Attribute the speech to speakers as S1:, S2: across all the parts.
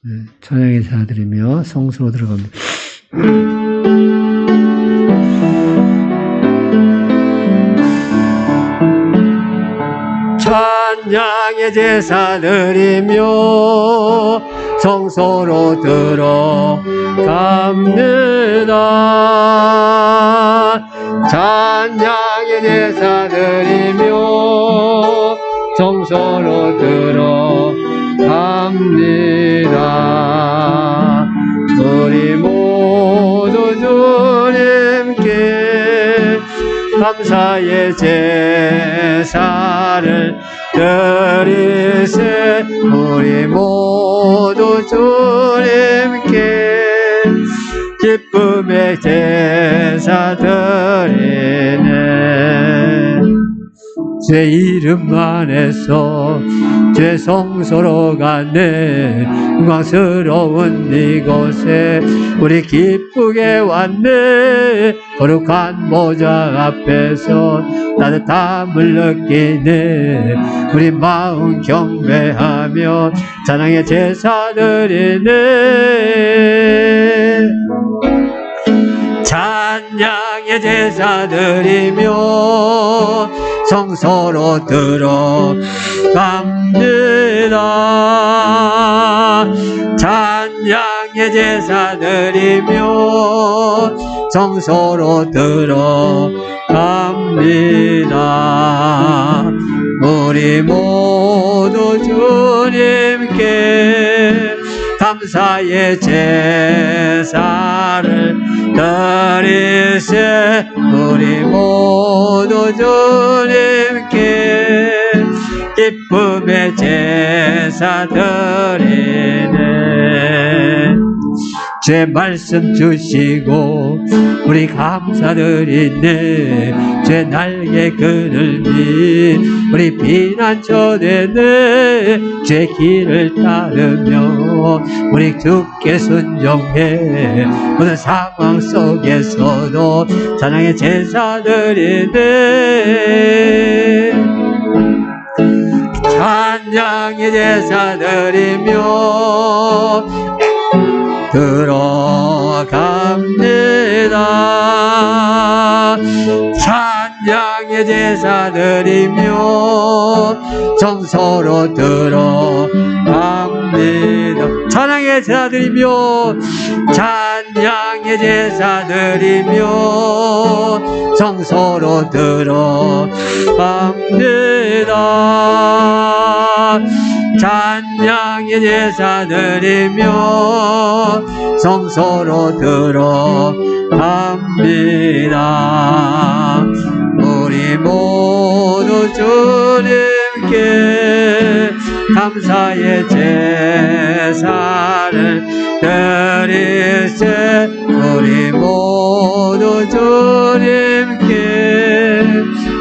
S1: 찬양의 인사드리며 성수로 들어갑니다. 찬양의 제사드리며 성소로 들어갑니다. 찬양의 제사드리며 성소로 들어갑니다. 우리 모두 주님께 감사의 제사를 드리세. 우리 모두 주님께 기쁨의 제사 드리네. 제 이름 안에서 제 성소로 가네. 영광스러운 이곳에 우리 기쁘게 왔네. 거룩한 보좌 앞에서 따뜻함을 느끼네. 우리 마음 경배하며 찬양의 제사 드리네. 찬양의 제사 드리며 성소로 들어갑니다. 찬양의 제사 드리며 성소로 들어갑니다. 우리 모두 주님께 감사의 제사를 드리세. 우리 모두 주님께 기쁨의 제사 드리네. 제 말씀 주시고 우리 감사드리네. 제 날개 그늘미 우리 피난처 되네. 제 길을 따르며 우리 주께 순종해. 오늘 상황 속에서도 찬양의 제사 드리네. 찬양의 제사 드리며 들어갑니다. 찬양의 제사 드리며 성소로 들어갑니다. 찬양의 제사 드리며 찬양의 제사 드리며 성소로 들어갑니다. 찬양의 제사 드리며 성소로 들어갑니다. 우리 모두 주님께 감사의 제사를 드리세. 우리 모두 주님께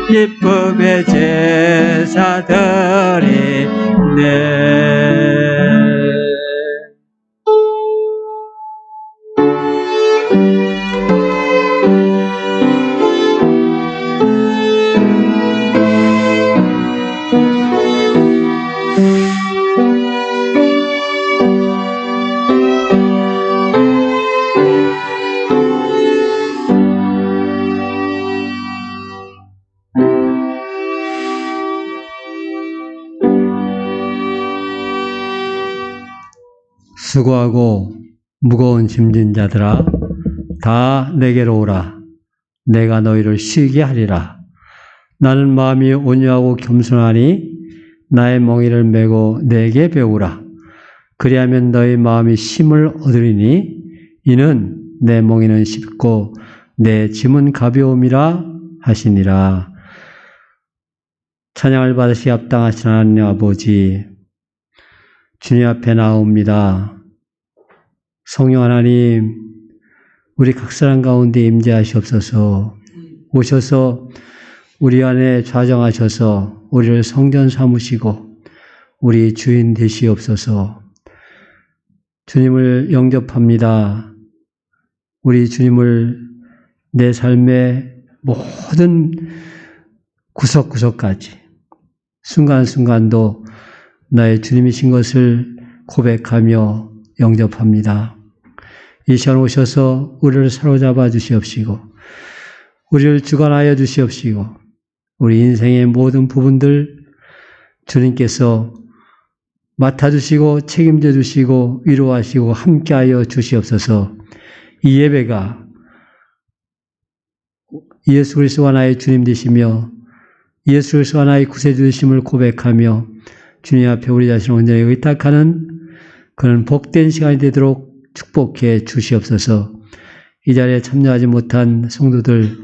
S1: 기쁨의 제사 드리네. 수고하고 무거운 짐진 자들아 다 내게로 오라. 내가 너희를 쉬게 하리라. 나는 마음이 온유하고 겸손하니 나의 멍에를 메고 내게 배우라. 그리하면 너희 마음이 쉼을 얻으리니 이는 내 멍에는 쉽고 내 짐은 가벼움이라 하시니라. 찬양을 받으시 합당하신 하나님 아버지, 주님 앞에 나옵니다. 성령 하나님, 우리 각 사람 가운데 임재하시옵소서. 오셔서 우리 안에 좌정하셔서 우리를 성전 삼으시고 우리 주인 되시옵소서. 주님을 영접합니다. 우리 주님을 내 삶의 모든 구석구석까지 순간순간도 나의 주님이신 것을 고백하며 영접합니다. 이 시간 오셔서 우리를 사로잡아 주시옵시고 우리를 주관하여 주시옵시고 우리 인생의 모든 부분들 주님께서 맡아주시고 책임져 주시고 위로하시고 함께하여 주시옵소서. 이 예배가 예수 그리스도가 나의 주님 되시며 예수 그리스도가 나의 구세주 되심을 고백하며 주님 앞에 우리 자신을 온전히 의탁하는 그런 복된 시간이 되도록 축복해 주시옵소서. 이 자리에 참여하지 못한 성도들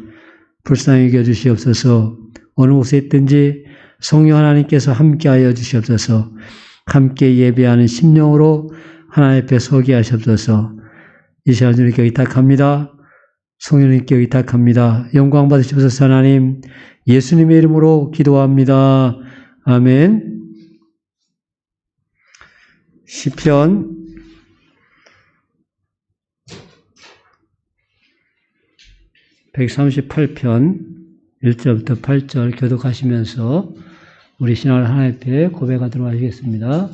S1: 불쌍히 여겨 주시옵소서. 어느 곳에 있든지 성령 하나님께서 함께하여 주시옵소서. 함께 예배하는 심령으로 하나님 앞에 서게 하시옵소서. 이 시간 주님께 의탁합니다. 성령님께 의탁합니다. 영광 받으시옵소서. 하나님 예수님의 이름으로 기도합니다. 아멘. 시편 138편 1절부터 8절 교독하시면서 우리 신앙을 하나님 앞에 고백하도록 하시겠습니다.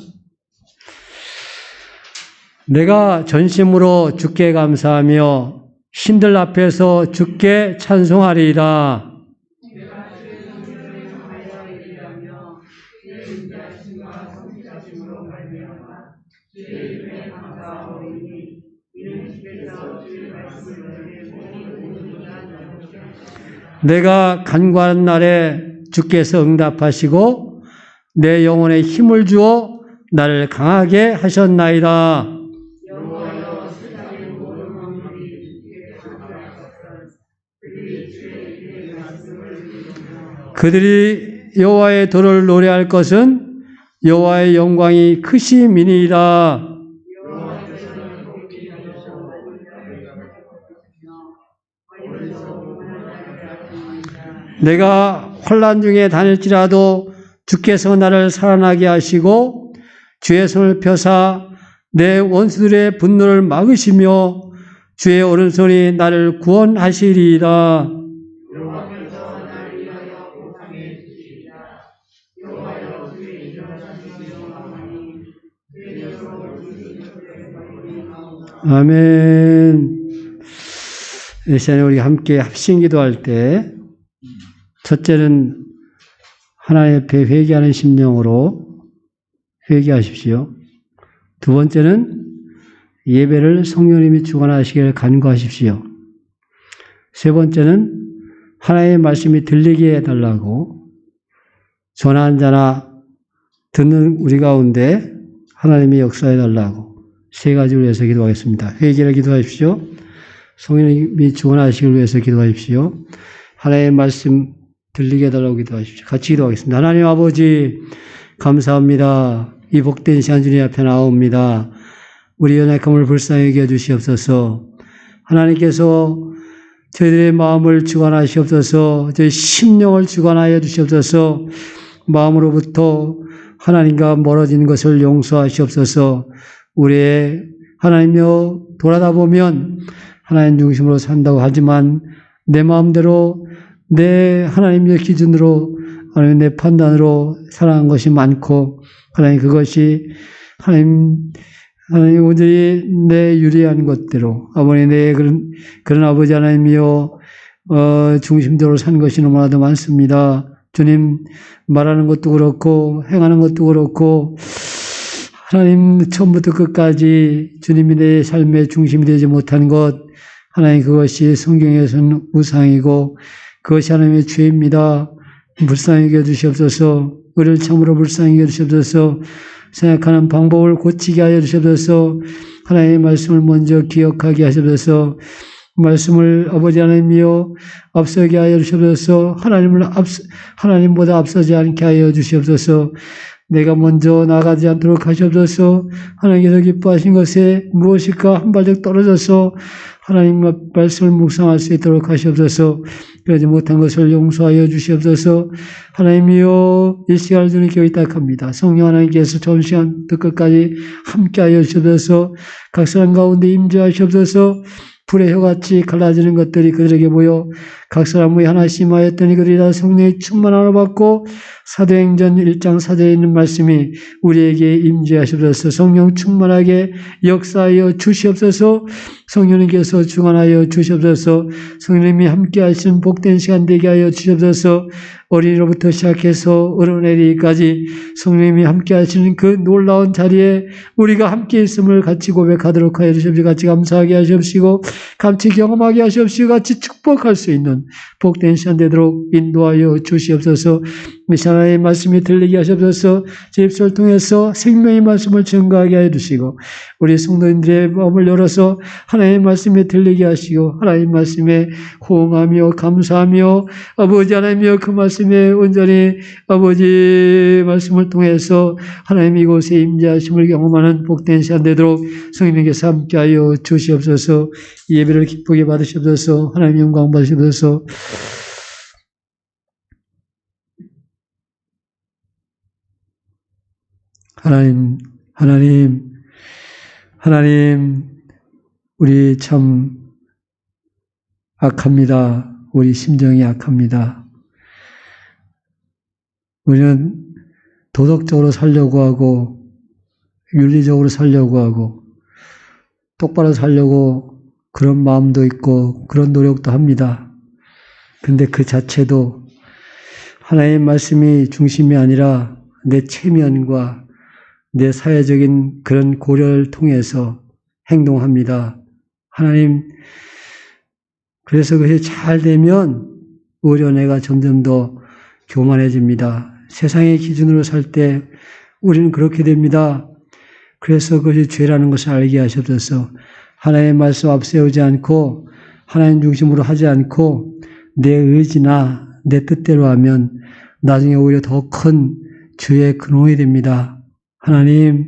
S1: 내가 전심으로 주께 감사하며 신들 앞에서 주께 찬송하리이다. 내가 간구하는 날에 주께서 응답하시고 내 영혼에 힘을 주어 나를 강하게 하셨나이다. 그들이 여호와의 도를 노래할 것은 여호와의 영광이 크심이니이다. 내가 환난 중에 다닐지라도 주께서 나를 살아나게 하시고 주의 손을 펴사 내 원수들의 분노를 막으시며 주의 오른손이 나를 구원하시리이다. 아멘. 이 시간에 우리 함께 합심 기도할 때 첫째는 하나님 앞에 회개하는 심령으로 회개하십시오. 두 번째는 예배를 성령님이 주관하시기를 간구하십시오. 세 번째는 하나님의 말씀이 들리게 해달라고 전한 자나 듣는 우리 가운데 하나님이 역사해달라고 세 가지를 위해서 기도하겠습니다. 회개를 기도하십시오. 성령님이 주관하시기를 위해서 기도하십시오. 하나님의 말씀 들리게 해달라고 기도하십시오. 같이 기도하겠습니다. 하나님 아버지 감사합니다. 이 복된 시간 주님 앞에 나옵니다. 우리 연약함을 불쌍히 여겨 주시옵소서. 하나님께서 저희들의 마음을 주관하시옵소서. 저희 심령을 주관하여 주시옵소서. 마음으로부터 하나님과 멀어지는 것을 용서하시옵소서. 우리의 하나님여 돌아다 보면 하나님 중심으로 산다고 하지만 내 마음대로 내 하나님의 기준으로 하나님 내 판단으로 살아간 것이 많고 하나님 그것이 하나님 온전히 내 유리한 것대로 아버지 내 그런 아버지 하나님이여 중심대로 산 것이 너무나도 많습니다. 주님 말하는 것도 그렇고 행하는 것도 그렇고 하나님 처음부터 끝까지 주님이 내 삶의 중심이 되지 못한 것 하나님 그것이 성경에서는 우상이고 그것이 하나님의 죄입니다. 불쌍히 여겨 주시옵소서. 우리를 참으로 불쌍히 여겨 주시옵소서. 생각하는 방법을 고치게 하여 주시옵소서. 하나님의 말씀을 먼저 기억하게 하시옵소서. 말씀을 아버지 하나님이여 앞서게 하여 주시옵소서. 하나님보다 앞서지 않게 하여 주시옵소서. 내가 먼저 나가지 않도록 하시옵소서. 하나님께서 기뻐하신 것에 무엇일까 한 발짝 떨어져서 하나님 말씀을 묵상할 수 있도록 하시옵소서. 그러지 못한 것을 용서하여 주시옵소서. 하나님이여 이 시간을 주님께 의탁합니다. 성령 하나님께서 처음 시간부터 끝까지 함께하여 주시옵소서. 각 사람 가운데 임재하시옵소서. 불의 혀같이 갈라지는 것들이 그들에게 보여 각 사람 모여 하나씩 하였더니 그들이 다 성령의 충만함을 받고 사도행전 1장 4절에 있는 말씀이 우리에게 임재하시옵소서. 성령 충만하게 역사하여 주시옵소서. 성령님께서 주관하여 주시옵소서. 성령님이 함께 하시는 복된 시간 되게 하여 주시옵소서. 어린이로부터 시작해서 어른에 이르기까지 성령님이 함께 하시는 그 놀라운 자리에 우리가 함께 있음을 같이 고백하도록 하여 주시옵시고, 같이 감사하게 하시옵시고, 같이 경험하게 하시옵시고, 같이 축복할 수 있는 복된 시간 되도록 인도하여 주시옵소서. 하나님의 말씀이 들리게 하시옵소서. 제 입술을 통해서 생명의 말씀을 증거하게 하여 주시고, 우리 성도님들의 마음을 열어서 하나님의 말씀이 들리게 하시고, 하나님의 말씀에 호응하며 감사하며 아버지 하나님이여 그 말씀에 온전히 아버지 말씀을 통해서 하나님 이곳에 임재하심을 경험하는 복된 시간 되도록 성령님께서 함께하여 주시옵소서. 이 예배를 기쁘게 받으시옵소서. 하나님 영광 받으시옵소서. 하나님, 우리 참 악합니다. 우리 심정이 악합니다. 우리는 도덕적으로 살려고 하고, 윤리적으로 살려고 하고, 똑바로 살려고 그런 마음도 있고, 그런 노력도 합니다. 근데 그 자체도 하나님의 말씀이 중심이 아니라 내 체면과 내 사회적인 그런 고려를 통해서 행동합니다. 하나님, 그래서 그것이 잘 되면 오히려 내가 점점 더 교만해집니다. 세상의 기준으로 살 때 우리는 그렇게 됩니다. 그래서 그것이 죄라는 것을 알게 하셔서 하나님의 말씀 앞세우지 않고 하나님 중심으로 하지 않고 내 의지나 내 뜻대로 하면 나중에 오히려 더 큰 죄의 근원이 됩니다. 하나님,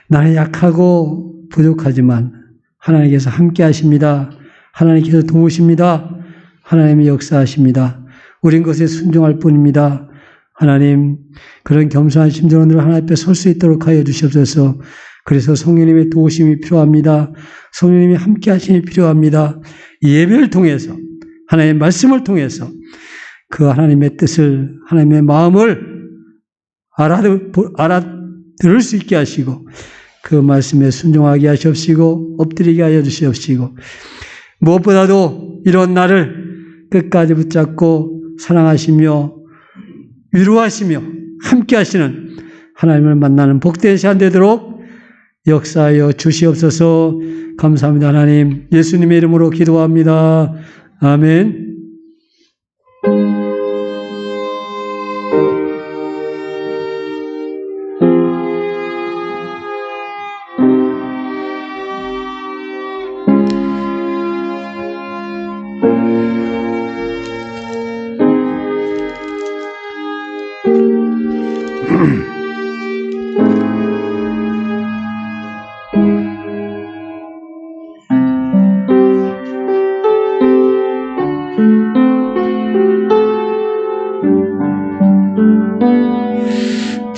S1: 나는 약하고 부족하지만 하나님께서 함께 하십니다. 하나님께서 도우십니다. 하나님이 역사하십니다. 우린 그것에 순종할 뿐입니다. 하나님, 그런 겸손한 심정으로 늘 하나님 앞에 설 수 있도록 하여 주시옵소서. 그래서 성령님의 도우심이 필요합니다. 성령님이 함께 하심이 필요합니다. 예배를 통해서, 하나님의 말씀을 통해서 그 하나님의 뜻을, 하나님의 마음을 알아들을 수 있게 하시고 그 말씀에 순종하게 하시옵시고 엎드리게 하여 주시옵시고, 무엇보다도 이런 나를 끝까지 붙잡고 사랑하시며 위로하시며 함께 하시는 하나님을 만나는 복된 시간 되도록 역사하여 주시옵소서. 감사합니다. 하나님, 예수님의 이름으로 기도합니다. 아멘.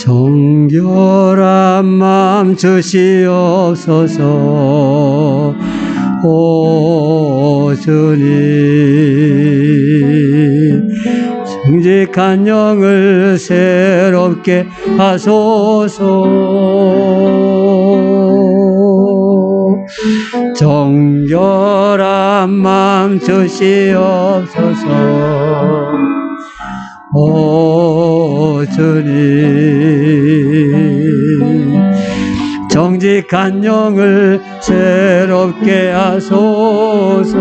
S1: 정결한 마음 주시옵소서. 오 주님, 정직한 영을 새롭게 하소서. 정결한 마음 주시옵소서. 오 주님, 정직한 영을 새롭게 하소서.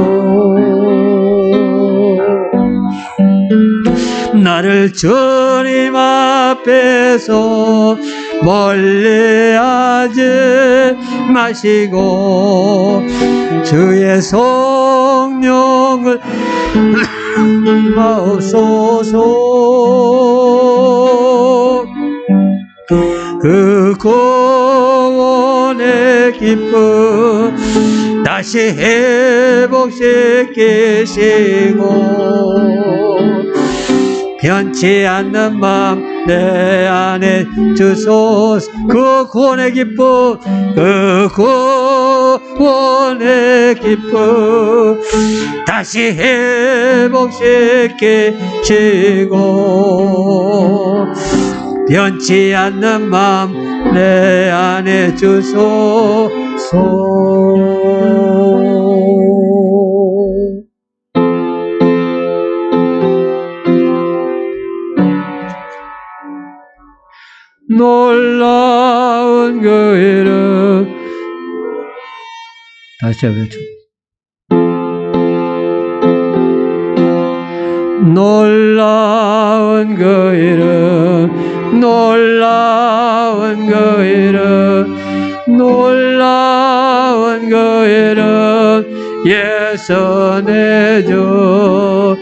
S1: 나를 주님 앞에서 멀리하지 마시고 주의 성령을 마옵소서. 그 구원의 기쁨 다시 회복시키시고 변치 않는 마음 내 안에 주소서. 그 구원의 기쁨, 그 구원의 기쁨 다시 회복시키시고 변치 않는 마음 내 안에 주소서. 놀라운 그 이름 다시 한번 놀라운 그 이름 놀라운 그 이름 놀라운 그 이름 예수 내 주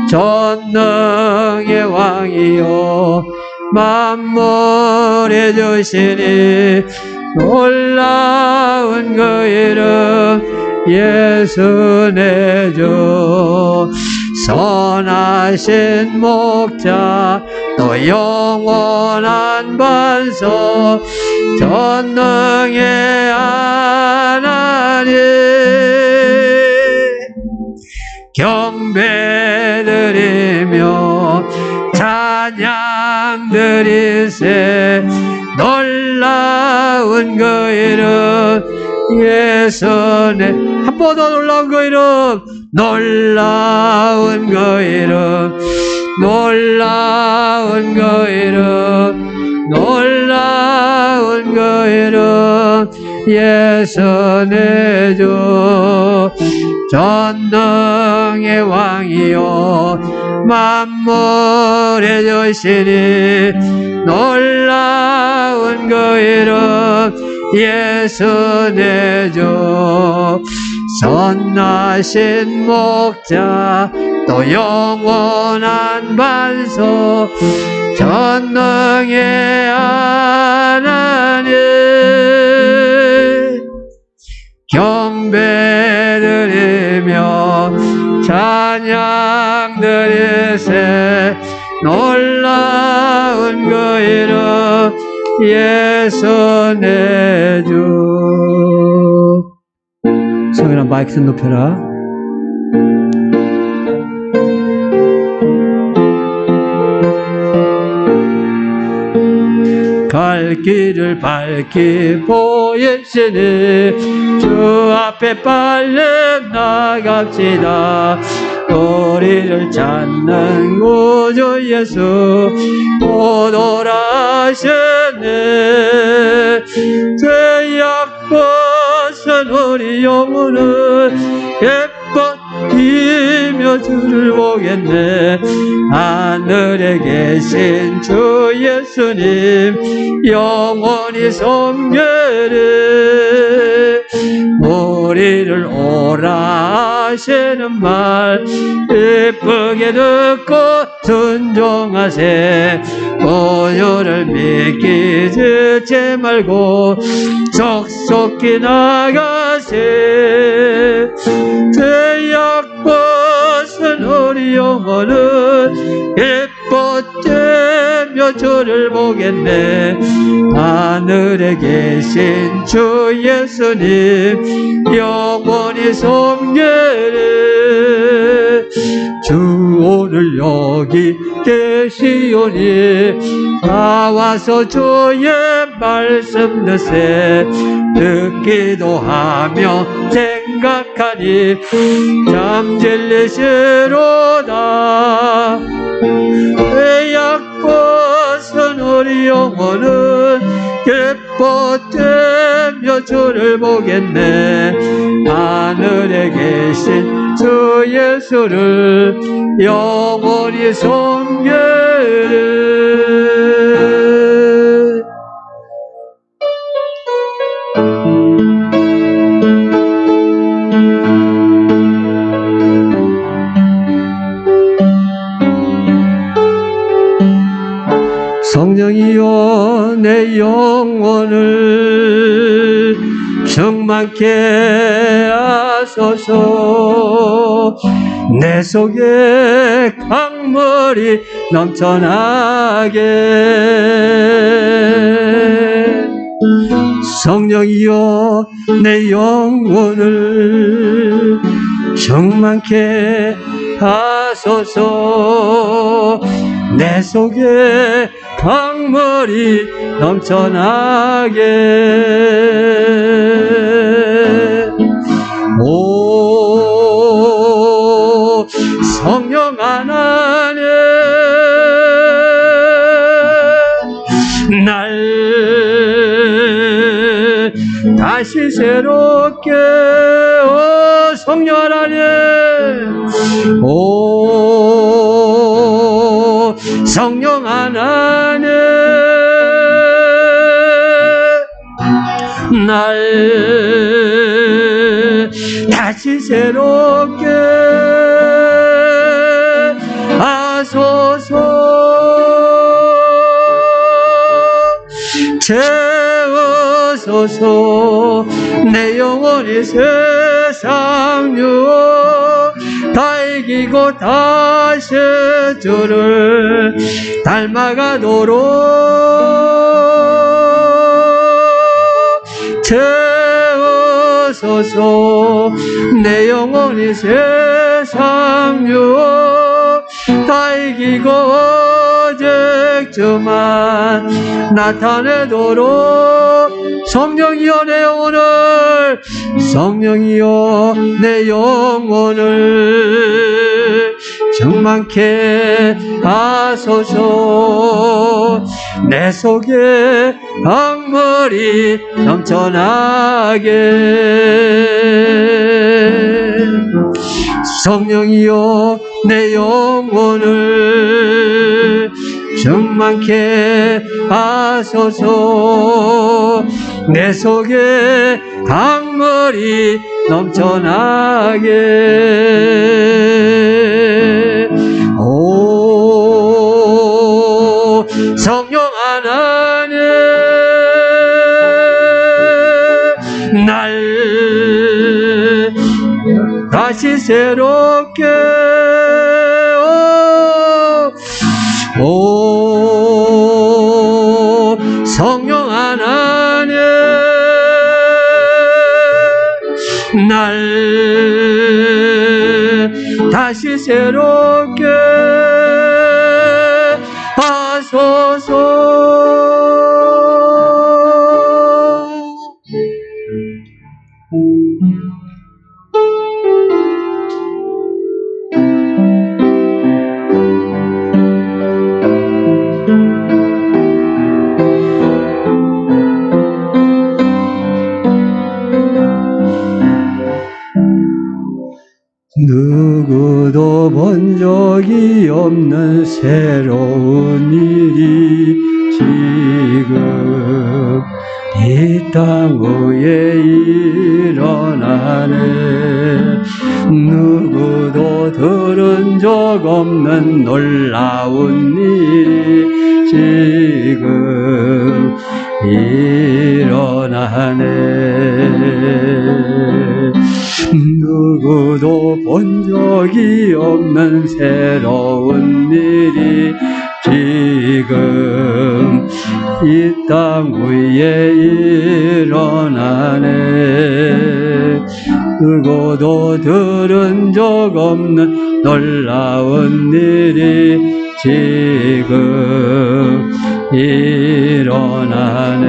S1: 전능의 왕이요 만물의 주시니 놀라운 그 이름 예수 내 주 선하신 목자 또 영원한 반석 전능의 하나님 경배드리며 찬양 드리세 놀라운 그 이름 예수 내 한 번 더 놀라운 그 이름 놀라운 그 이름 놀라운 그 이름 놀라운 그 이름 예수 내 주 전능의 왕이요 만물의 주시니 놀라운 그 이름 예수 내 주 선하신 목자 또 영원한 반석 전능의 하나님 경배드리며 찬양 드리세 놀라운 그 이름 예수 내 주. 성현아 마이크 좀 높여라. 갈 길을 밝히 보이시니 주 앞에 빨리 나갑시다. 우리를 찾는 구주 예수 곧 오라시네. 죄악 벗은 우리 영혼은 기뻐 주를 보겠네. 하늘에 계신 주 예수님 영원히 섬기리. 우리를 오라 하시는 말 기쁘게 듣고 순종하세. 오유를 믿기 듣지 말고 속속히 나가세. 죄악 벗은 우리 영혼은 기뻐되며 주를 보겠네. 하늘에 계신 주 예수님 영원히 섬기리. 주 오늘 여기 계시오니 나와서 주의 말씀 듣세. 듣기도 하며 생각하니 잠질리시로다. 죄악 벗은 우리 영혼은 기뻐되며 주를 보겠네. 하늘에 계신 주 예수를 영원히 섬기리. 성령이여 내 영혼을 충만케 하소서. 내 속에 강물이 넘쳐나게 성령이여 내 영혼을 충만케 하소서. 내 속에 강물이 넘쳐나게. 오 성령 하나님, 날 다시 새롭게, 오 성령 하나님, 오 성령 하나님, 날 다시 새롭게 하소서. 채우소서. 내 영혼이 세상 유혹 다 이기고 다시 주를 닮아가도록 채우소서. 내 영혼이 세상 유혹 다 이기고 오직 주만 나타내도록. 성령이여 내 영혼을, 성령이여 내 영혼을 충만케 하소서. 내 속에 강물이 넘쳐나게. 성령이여 내 영혼을 충만케 하소서. 내 속에 강물이 넘쳐나게. 오 성령 하나님, 날 다시 새롭게, 오 성령 하나님, 날 다시 새롭게 하소서. 누구도 본 적이 없는 새로운 일이 지금 이 땅 위에 일어나네. 누구도 들은 적 없는 놀라운 일이 지금 일어나네. 누구도 본 적이 없는 새로운 일이 지금 이 땅 위에 일어나네. 누구도 들은 적 없는 놀라운 일이 지금 일어나네.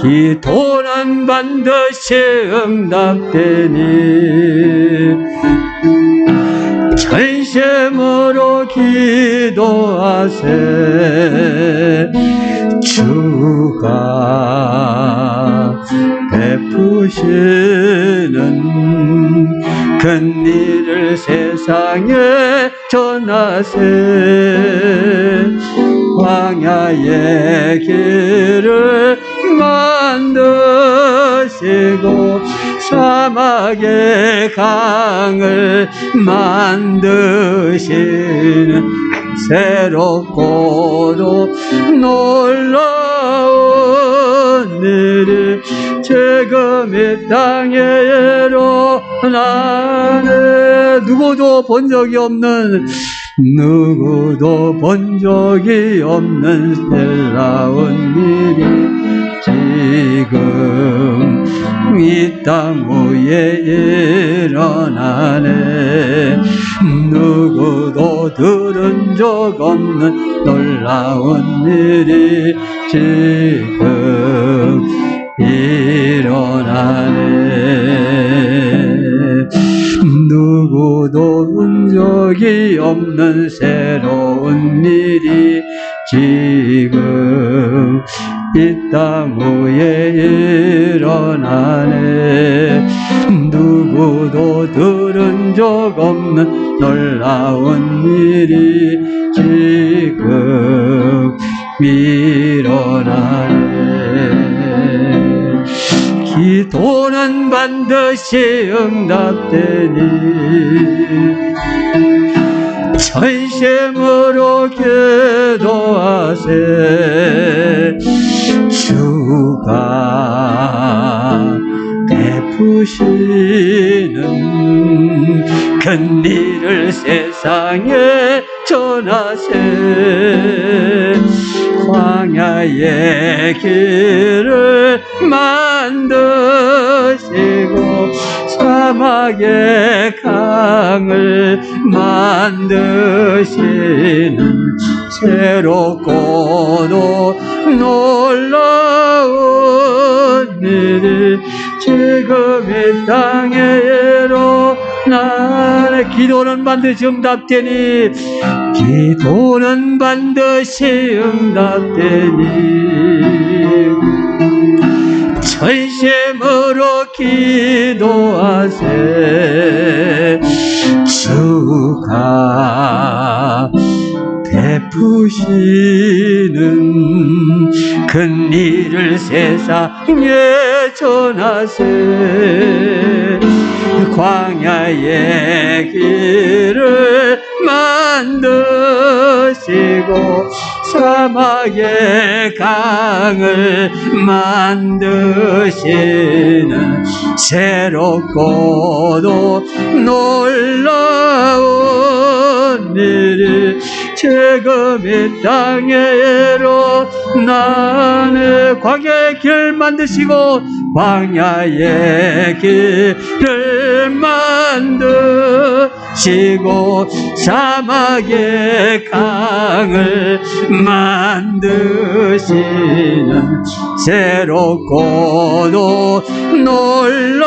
S1: 기도는 반드시 응답되니 전심으로 기도하세. 주가 베푸시는 큰 일을 세상에 전하세. 광야의 길을 만드시고 사막의 강을 만드시는 새롭고도 놀라운 일이 지금 이 땅에 일어나네. 누구도 본 적이 없는 놀라운 일이 지금 이 땅 위에 일어나네. 누구도 들은 적 없는 놀라운 일이 지금 일어나네. 누구도 본 적이 없는 새로운 일이 지금 이 땅 위에 일어나네. 누구도 들은 적 없는 놀라운 일이 지금 일어나네. 기도는 반드시 응답되니 전심으로 기도하세. 주가 베푸시는 큰일을 세상에 전하세. 광야의 길을 만드시고 사막의 강을 만드시는 새롭고도 놀라운 일이 지금 이 땅에 일어나네. 기도는 반드시 응답되니 기도는 반드시 응답되니 전심으로 기도하세. 주가 베푸시는 큰일을 세상에 전하세. 광야의 길을 만드시고 사막의 강을 만드시는 새롭고도 놀라운 일이 지금 이 땅에 일어나네. 광야의 길을 만드시고 광야의 길을 만드시고 사막의 강을 만드시는 새롭고도 놀라운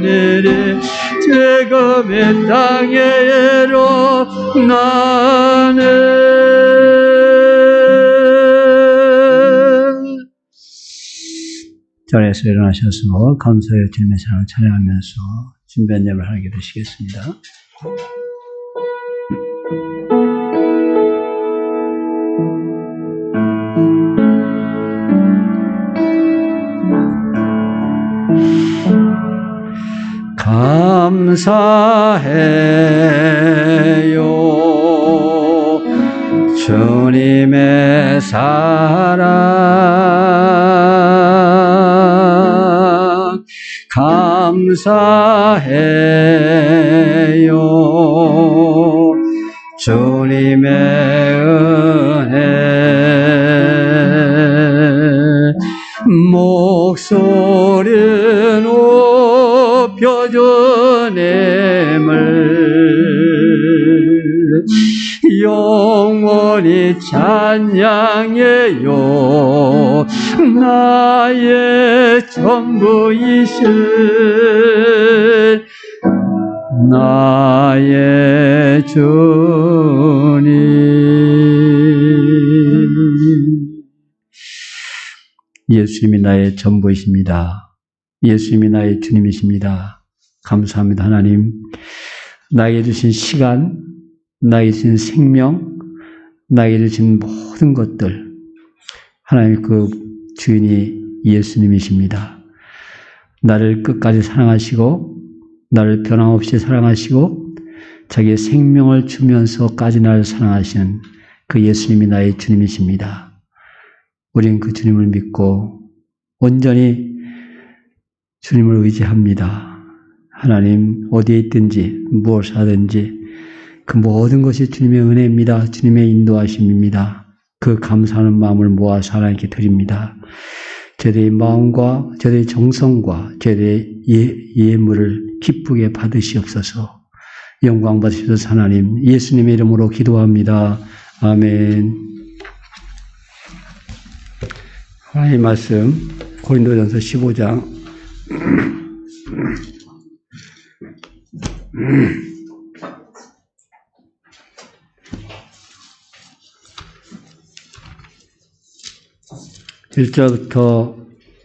S1: 일이 지금 이 땅에 일어나네. 자리에서 일어나셔서 감사의 주님의 사랑을 찬양하면서 준비한 예배를 하게 되시겠습니다. 감사해요 주님의 사랑 감사해요 주님의 은혜 목소리 높여 주님을 영원히 찬양해요 나의 전부이신 나의 주님. 예수님이 나의 전부이십니다. 예수님이 나의 주님이십니다. 감사합니다. 하나님, 나에게 주신 시간, 나에게 주신 생명, 나에게 주신 모든 것들, 하나님 그 주인이 예수님이십니다. 나를 끝까지 사랑하시고 나를 변함없이 사랑하시고 자기의 생명을 주면서까지 나를 사랑하시는 그 예수님이 나의 주님이십니다. 우린 그 주님을 믿고 온전히 주님을 의지합니다. 하나님 어디에 있든지 무엇을 하든지 그 모든 것이 주님의 은혜입니다. 주님의 인도하심입니다. 그 감사하는 마음을 모아서 하나님께 드립니다. 저희의 마음과 저희의 정성과 저희의 예물을 기쁘게 받으시옵소서. 영광 받으시옵소서. 하나님 예수님의 이름으로 기도합니다. 아멘. 하나님의 말씀 고린도전서 15장 1절부터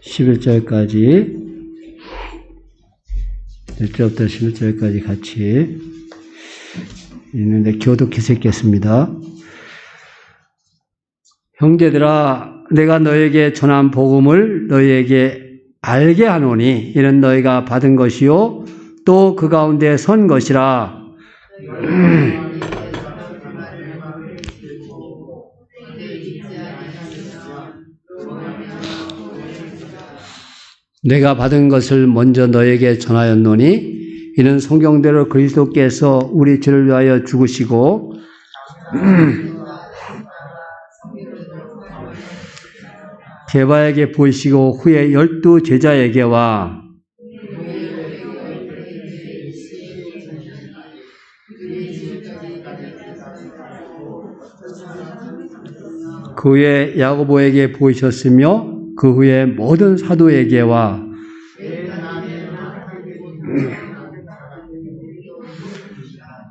S1: 11절까지 1절부터 11절까지 같이 있는데 교독해서 읽겠습니다. 형제들아, 내가 너에게 전한 복음을 너희에게 알게 하노니 이는 너희가 받은 것이요 또 그 가운데 선 것이라. 내가 받은 것을 먼저 너에게 전하였노니 이는 성경대로 그리스도께서 우리 죄를 위하여 죽으시고 게바에게 보이시고 후에 12 제자에게와 그 후에 야고보에게 보이셨으며 그 후에 모든 사도에게와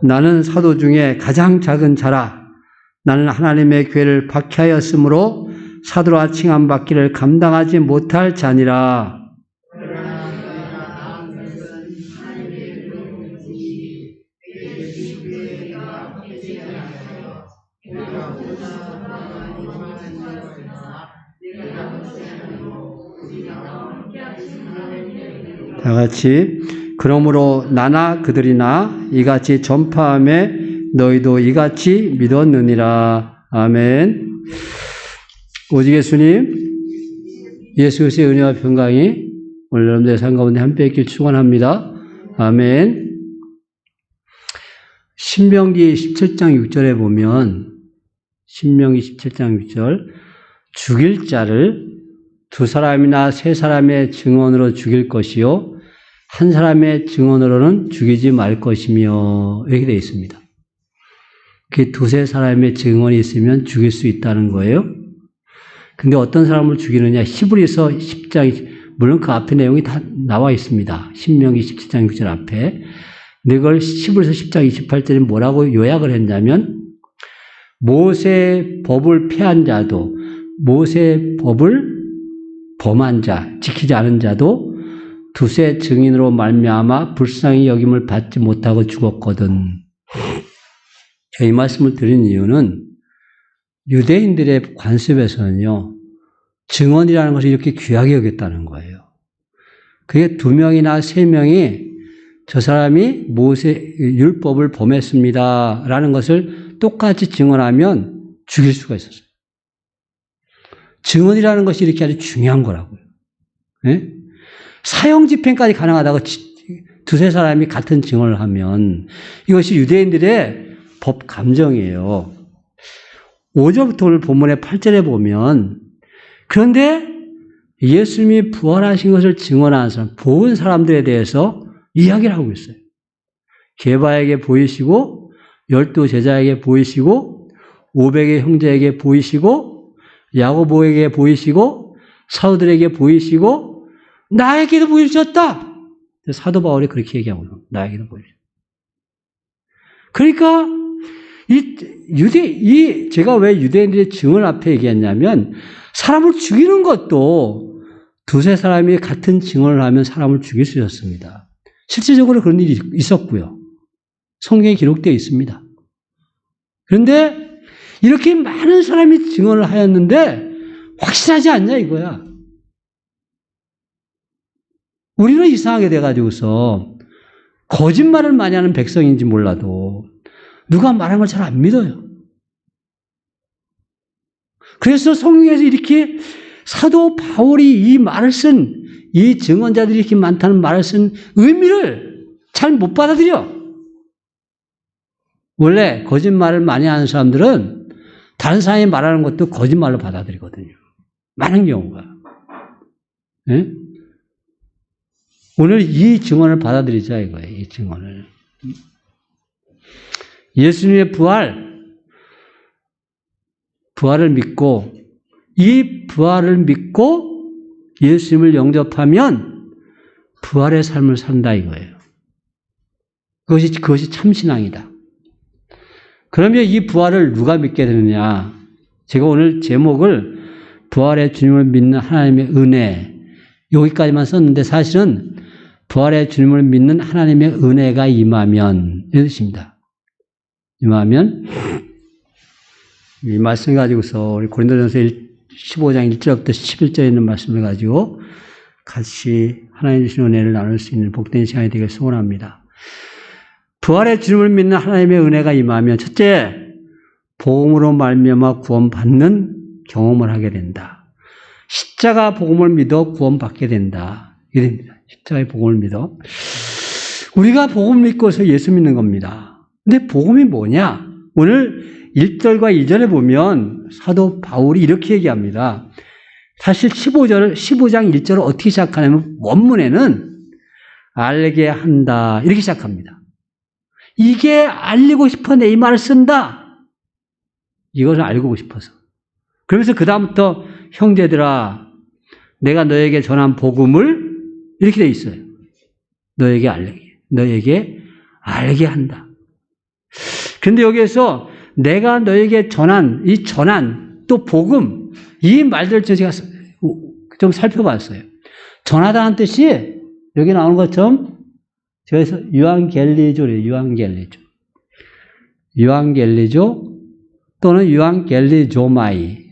S1: 나는 사도 중에 가장 작은 자라. 나는 하나님의 교회를 박해하였으므로 사도라 칭함받기를 감당하지 못할 자니라. 다 같이 그러므로 나나 그들이나 이같이 전파함에 너희도 이같이 믿었느니라. 아멘. 오직 예수님, 예수 그리스도의 은혜와 평강이 오늘 여러분들의 삶 가운데 함께 있길 축원합니다. 아멘. 신명기 17장 6절에 보면 신명기 17장 6절 죽일 자를 2사람이나 3사람의 증언으로 죽일 것이요 한 사람의 증언으로는 죽이지 말 것이며 이렇게 되어 있습니다. 그 2-3사람의 증언이 있으면 죽일 수 있다는 거예요. 근데 어떤 사람을 죽이느냐? 히브리서 10장, 물론 그 앞에 내용이 다 나와 있습니다. 신명기 17장 6절 앞에. 근데 그걸 히브리서 10장 28절에 뭐라고 요약을 했냐면 모세 법을 폐한 자도 모세 법을 범한 자, 지키지 않은 자도 2세 증인으로 말미암아 불쌍히 여김을 받지 못하고 죽었거든. 이 말씀을 드린 이유는 유대인들의 관습에서는요, 증언이라는 것을 이렇게 귀하게 여겼다는 거예요. 그게 2명이나 3명이 저 사람이 모세 율법을 범했습니다 라는 것을 똑같이 증언하면 죽일 수가 있었어요. 증언이라는 것이 이렇게 아주 중요한 거라고요. 예? 사형 집행까지 가능하다고 2-3사람이 같은 증언을 하면 이것이 유대인들의 법 감정이에요. 5절부터 오늘 본문의 8절에 보면 그런데 예수님이 부활하신 것을 증언하는 사람, 본 사람들에 대해서 이야기를 하고 있어요. 게바에게 보이시고 12 제자에게 보이시고 500의 형제에게 보이시고 야고보에게 보이시고 사도들에게 보이시고 나에게도 보이셨다. 사도 바울이 그렇게 얘기하고 있어요. 나에게도 보이셨다. 그러니까 제가 왜 유대인들의 증언 앞에 얘기했냐면 사람을 죽이는 것도 2-3사람이 같은 증언을 하면 사람을 죽일 수 있었습니다. 실질적으로 그런 일이 있었고요. 성경에 기록되어 있습니다. 그런데 이렇게 많은 사람이 증언을 하였는데 확실하지 않냐 이거야. 우리는 이상하게 돼가지고서 거짓말을 많이 하는 백성인지 몰라도 누가 말하는 걸 잘 안 믿어요. 그래서 성경에서 이렇게 사도 바울이 이 말을 쓴, 이 증언자들이 이렇게 많다는 말을 쓴 의미를 잘 못 받아들여. 원래 거짓말을 많이 하는 사람들은 다른 사람이 말하는 것도 거짓말로 받아들이거든요. 많은 경우가. 예? 오늘 이 증언을 받아들이자 이거예요. 이 증언을. 예수님의 부활을 믿고 이 부활을 믿고 예수님을 영접하면 부활의 삶을 산다 이거예요. 그것이 참신앙이다. 그러면 이 부활을 누가 믿게 되느냐? 제가 오늘 제목을 부활의 주님을 믿는 하나님의 은혜 여기까지만 썼는데 사실은 부활의 주님을 믿는 하나님의 은혜가 임하면 이 뜻입니다. 임하면 이 말씀 가지고서 우리 고린도전서 15장 1절부터 11절에 있는 말씀을 가지고 같이 하나님 주신 은혜를 나눌 수 있는 복된 시간이 되길 소원합니다. 부활의 주님을 믿는 하나님의 은혜가 임하면 첫째, 복음으로 말미암아 구원받는 경험을 하게 된다. 십자가 복음을 믿어 구원받게 된다. 이게 됩니다. 십자가의 복음을 믿어. 우리가 복음 믿고서 예수 믿는 겁니다. 근데 복음이 뭐냐? 오늘 1절과 2절에 보면 사도 바울이 이렇게 얘기합니다. 사실 15장 1절을 어떻게 시작하냐면 원문에는 알게 한다 이렇게 시작합니다. 이게 알리고 싶어 내 이 말을 쓴다. 이것을 알고 싶어서. 그러면서 그 다음부터 형제들아 내가 너에게 전한 복음을 이렇게 돼 있어요. 너에게 알게 한다. 그런데 여기에서 내가 너에게 전한 또 복음 이 말들 제가 좀 살펴봤어요. 전하다는 뜻이 여기 나오는 것처럼 그래서 유앙겔리조래요. 유앙겔리조 또는 유앙겔리조마이.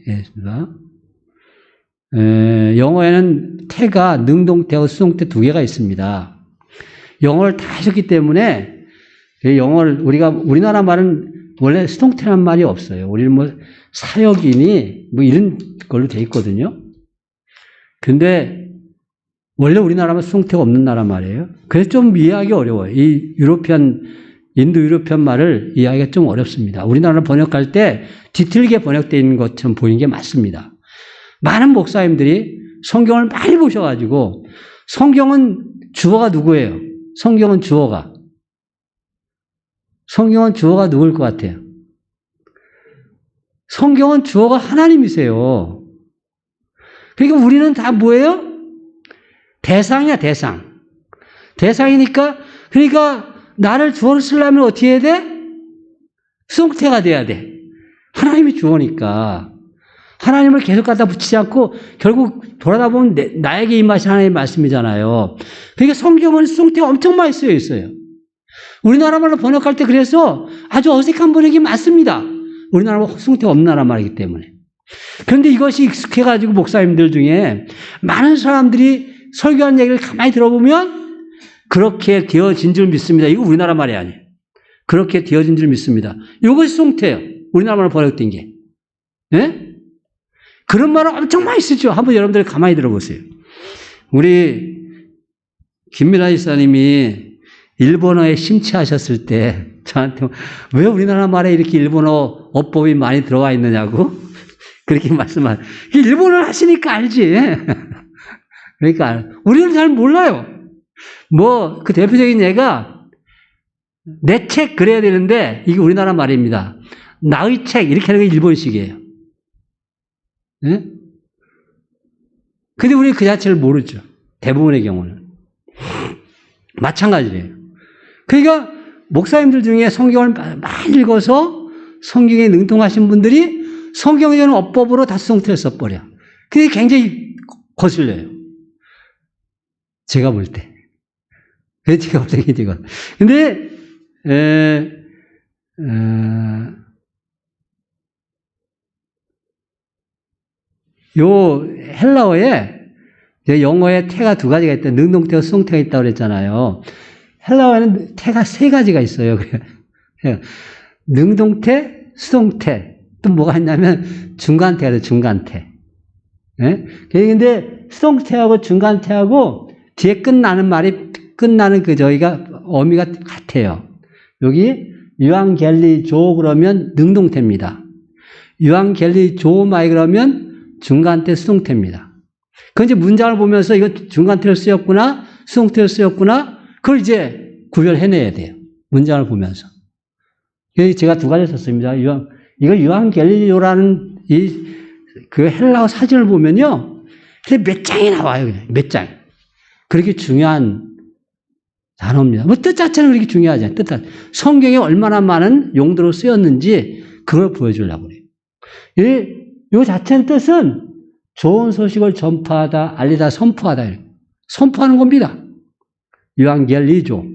S1: 영어에는 태가 능동태하고 수동태 두 개가 있습니다. 영어를 다 하셨기 때문에 영어를 우리나라 말은 원래 수동태라는 말이 없어요. 우리는 뭐 사역이니 뭐 이런 걸로 돼 있거든요. 근데 원래 우리나라는 수동태가 없는 나라 말이에요. 그래서 좀 이해하기 어려워요. 이 인도 유로피안 말을 이해하기가 좀 어렵습니다. 우리나라를 번역할 때 뒤틀게 번역되어 있는 것처럼 보이는 게 맞습니다. 많은 목사님들이 성경을 많이 보셔가지고 성경은 주어가 누구예요? 성경은 주어가 누구일 것 같아요? 성경은 주어가 하나님이세요. 그러니까 우리는 다 뭐예요? 대상이야, 대상. 대상이니까, 그러니까 나를 주어를 쓰려면 어떻게 해야 돼? 수동태가 돼야 돼. 하나님이 주어니까. 하나님을 계속 갖다 붙이지 않고 결국 돌아다 보면 나에게 임하신 하나님의 말씀이잖아요. 그러니까 성경은 수동태가 엄청 많이 쓰여 있어요. 우리나라 말로 번역할 때 그래서 아주 어색한 번역이 많습니다. 우리나라 말로 수동태가 없는 나라 말이기 때문에. 그런데 이것이 익숙해가지고 목사님들 중에 많은 사람들이 설교한 얘기를 가만히 들어보면 그렇게 되어진 줄 믿습니다. 이거 우리나라 말이 아니에요. 그렇게 되어진 줄 믿습니다. 이것이 수동태예요. 우리나라 말로 번역된 게. 네? 그런 말을 엄청 많이 쓰죠. 한번 여러분들 가만히 들어보세요. 우리 김민아 지사님이 일본어에 심취하셨을 때 저한테 왜 우리나라 말에 이렇게 일본어 어법이 많이 들어가 있느냐고 그렇게 말씀하세요. 일본어를 하시니까 알지. 그러니까 우리는 잘 몰라요. 뭐 그 대표적인 예가 내 책 그래야 되는데 이게 우리나라 말입니다. 나의 책 이렇게 하는 게 일본식이에요. 네? 근데 우리 그 자체를 모르죠. 대부분의 경우는. 마찬가지예요. 그러니까 목사님들 중에 성경을 많이 읽어서 성경에 능통하신 분들이 성경에 대한 어법으로 다 수동태를 써버려. 그게 굉장히 거슬려요. 제가 볼 때. 그래서 제가 볼 때 이거. 근데, 요 헬라어에 영어에 태가 두 가지가 있다. 능동태와 수동태가 있다고 그랬잖아요. 헬라어에는 태가 세 가지가 있어요. 능동태, 수동태. 또 뭐가 있냐면 중간태가 중간태. 예? 근데 수동태하고 중간태하고 뒤에 끝나는 저희가 어미가 같아요. 여기 유앙겔리조 그러면 능동태입니다. 유앙겔리조마이 그러면 중간태 수동태입니다. 그 이제 문장을 보면서 이거 중간태로 쓰였구나, 수동태로 쓰였구나, 그걸 이제 구별해내야 돼요. 문장을 보면서. 제가 두 가지 썼습니다. 이거 유앙겔리조라는 그 헬라어 사진을 보면요. 몇 장이 나와요. 그냥 몇 장. 그렇게 중요한 단어입니다. 뭐 뜻 자체는 그렇게 중요하지 않아요. 뜻 자체. 성경에 얼마나 많은 용도로 쓰였는지 그걸 보여주려고 그래요. 이 자체의 뜻은 좋은 소식을 전파하다, 알리다, 선포하다. 선포하는 겁니다. 유앙겔리조.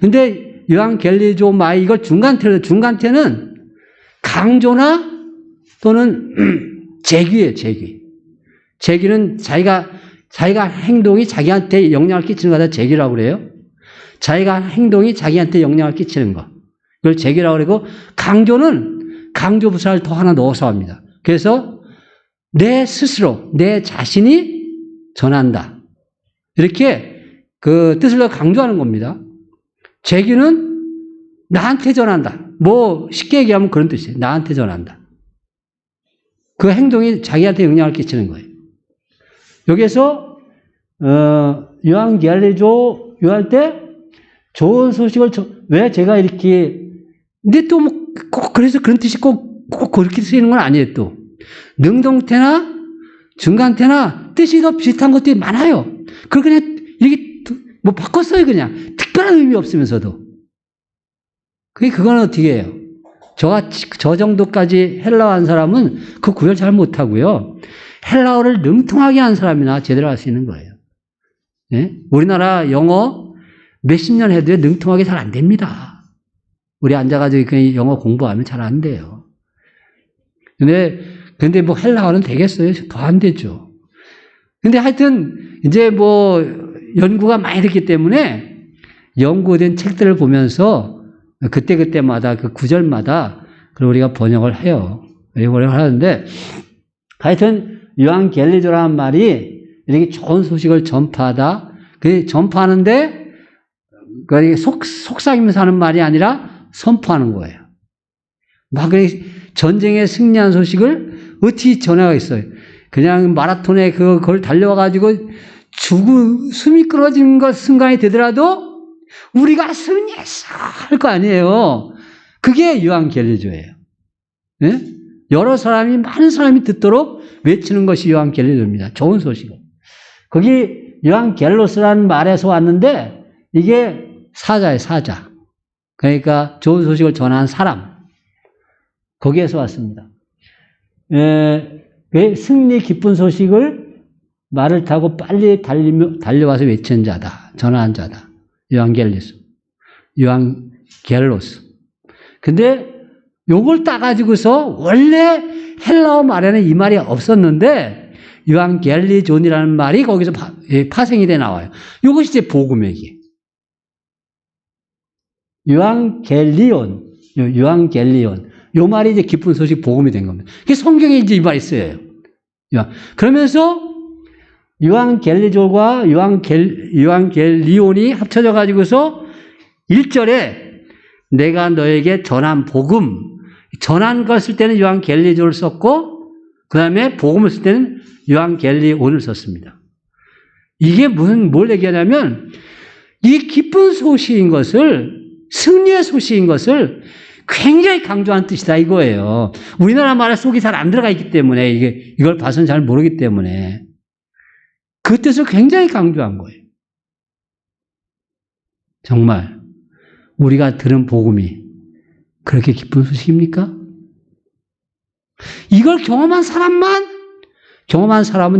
S1: 근데 유앙겔리조 마이 이걸 중간태는 강조나 또는 제귀예요, 제귀. 제귀는 자기가 행동이 자기한테 영향을 끼치는 거다 제귀라고 그래요. 자기가 행동이 자기한테 영향을 끼치는 거. 이걸 제귀라고 그러고 강조는 강조 부사를 더 하나 넣어서 합니다. 그래서 내 스스로, 내 자신이 전한다. 이렇게 그 뜻을 더 강조하는 겁니다. 제귀는 나한테 전한다. 뭐 쉽게 얘기하면 그런 뜻이에요. 나한테 전한다. 그 행동이 자기한테 영향을 끼치는 거예요. 여기에서 유앙겔리조 할 때 좋은 소식을 왜 제가 이렇게 근데 또 뭐 꼭 그래서 그런 뜻이 꼭 그렇게 쓰이는 건 아니에요. 또 능동태나 중간태나 뜻이 더 비슷한 것들이 많아요. 그걸 그냥 이렇게 뭐 바꿨어요. 그냥 특별한 의미 없으면서도 그거는 어떻게 해요? 저 정도까지 헬라어 한 사람은 그 구별 잘 못하고요. 헬라어를 능통하게 한 사람이나 제대로 할 수 있는 거예요. 네? 우리나라 영어 몇십 년 해도 능통하게 잘 안 됩니다. 우리 앉아가지고 그냥 영어 공부하면 잘 안 돼요. 근데 뭐 헬라어는 되겠어요? 더 안 되죠. 근데 하여튼 이제 뭐 연구가 많이 됐기 때문에 연구된 책들을 보면서 그때마다 그 구절마다 그걸 우리가 번역을 해요. 번역을 하는데 하여튼 유앙겔리조라는 말이 이렇게 좋은 소식을 전파하다. 그 전파하는데 속삭이면서 하는 말이 아니라 선포하는 거예요. 막 전쟁에 승리한 소식을 어떻게 전하겠어요? 그냥 마라톤에 그걸 달려와가지고 숨이 끊어지는 것 순간이 되더라도 우리가 승리했어 할 거 아니에요. 그게 유앙겔리조예요. 네? 많은 사람이 듣도록 외치는 것이 유앙겔리조입니다. 좋은 소식을. 거기 유앙겔로스라는 말에서 왔는데 이게 사자예요, 사자. 그러니까 좋은 소식을 전하는 사람. 거기에서 왔습니다. 승리 기쁜 소식을 말을 타고 빨리 달려와서 외치는 자다. 전하는 자다. 유앙겔로스. 근데 요걸 따가지고서 원래 헬라어 말에는 이 말이 없었는데 유앙겔리존이라는 말이 거기서 파생이 돼 나와요. 요것이 이제 복음얘기예요. 유앙겔리온. 요 말이 이제 기쁜 소식 복음이 된 겁니다. 그게 성경에 이제 이 말이 쓰여요. 그러면서 유앙겔리조과 유앙겔리온이 합쳐져 가지고서 1절에 내가 너에게 전한 복음, 전한 걸 쓸 때는 유앙겔리조를 썼고 그 다음에 복음을 쓸 때는 유앙겔리온을 썼습니다. 이게 뭘 얘기하냐면 이 기쁜 소식인 것을 승리의 소식인 것을 굉장히 강조한 뜻이다 이거예요. 우리나라 말에 속이 잘 안 들어가 있기 때문에 이걸 봐서는 잘 모르기 때문에 그 뜻을 굉장히 강조한 거예요. 정말 우리가 들은 복음이 그렇게 기쁜 소식입니까? 이걸 경험한 사람은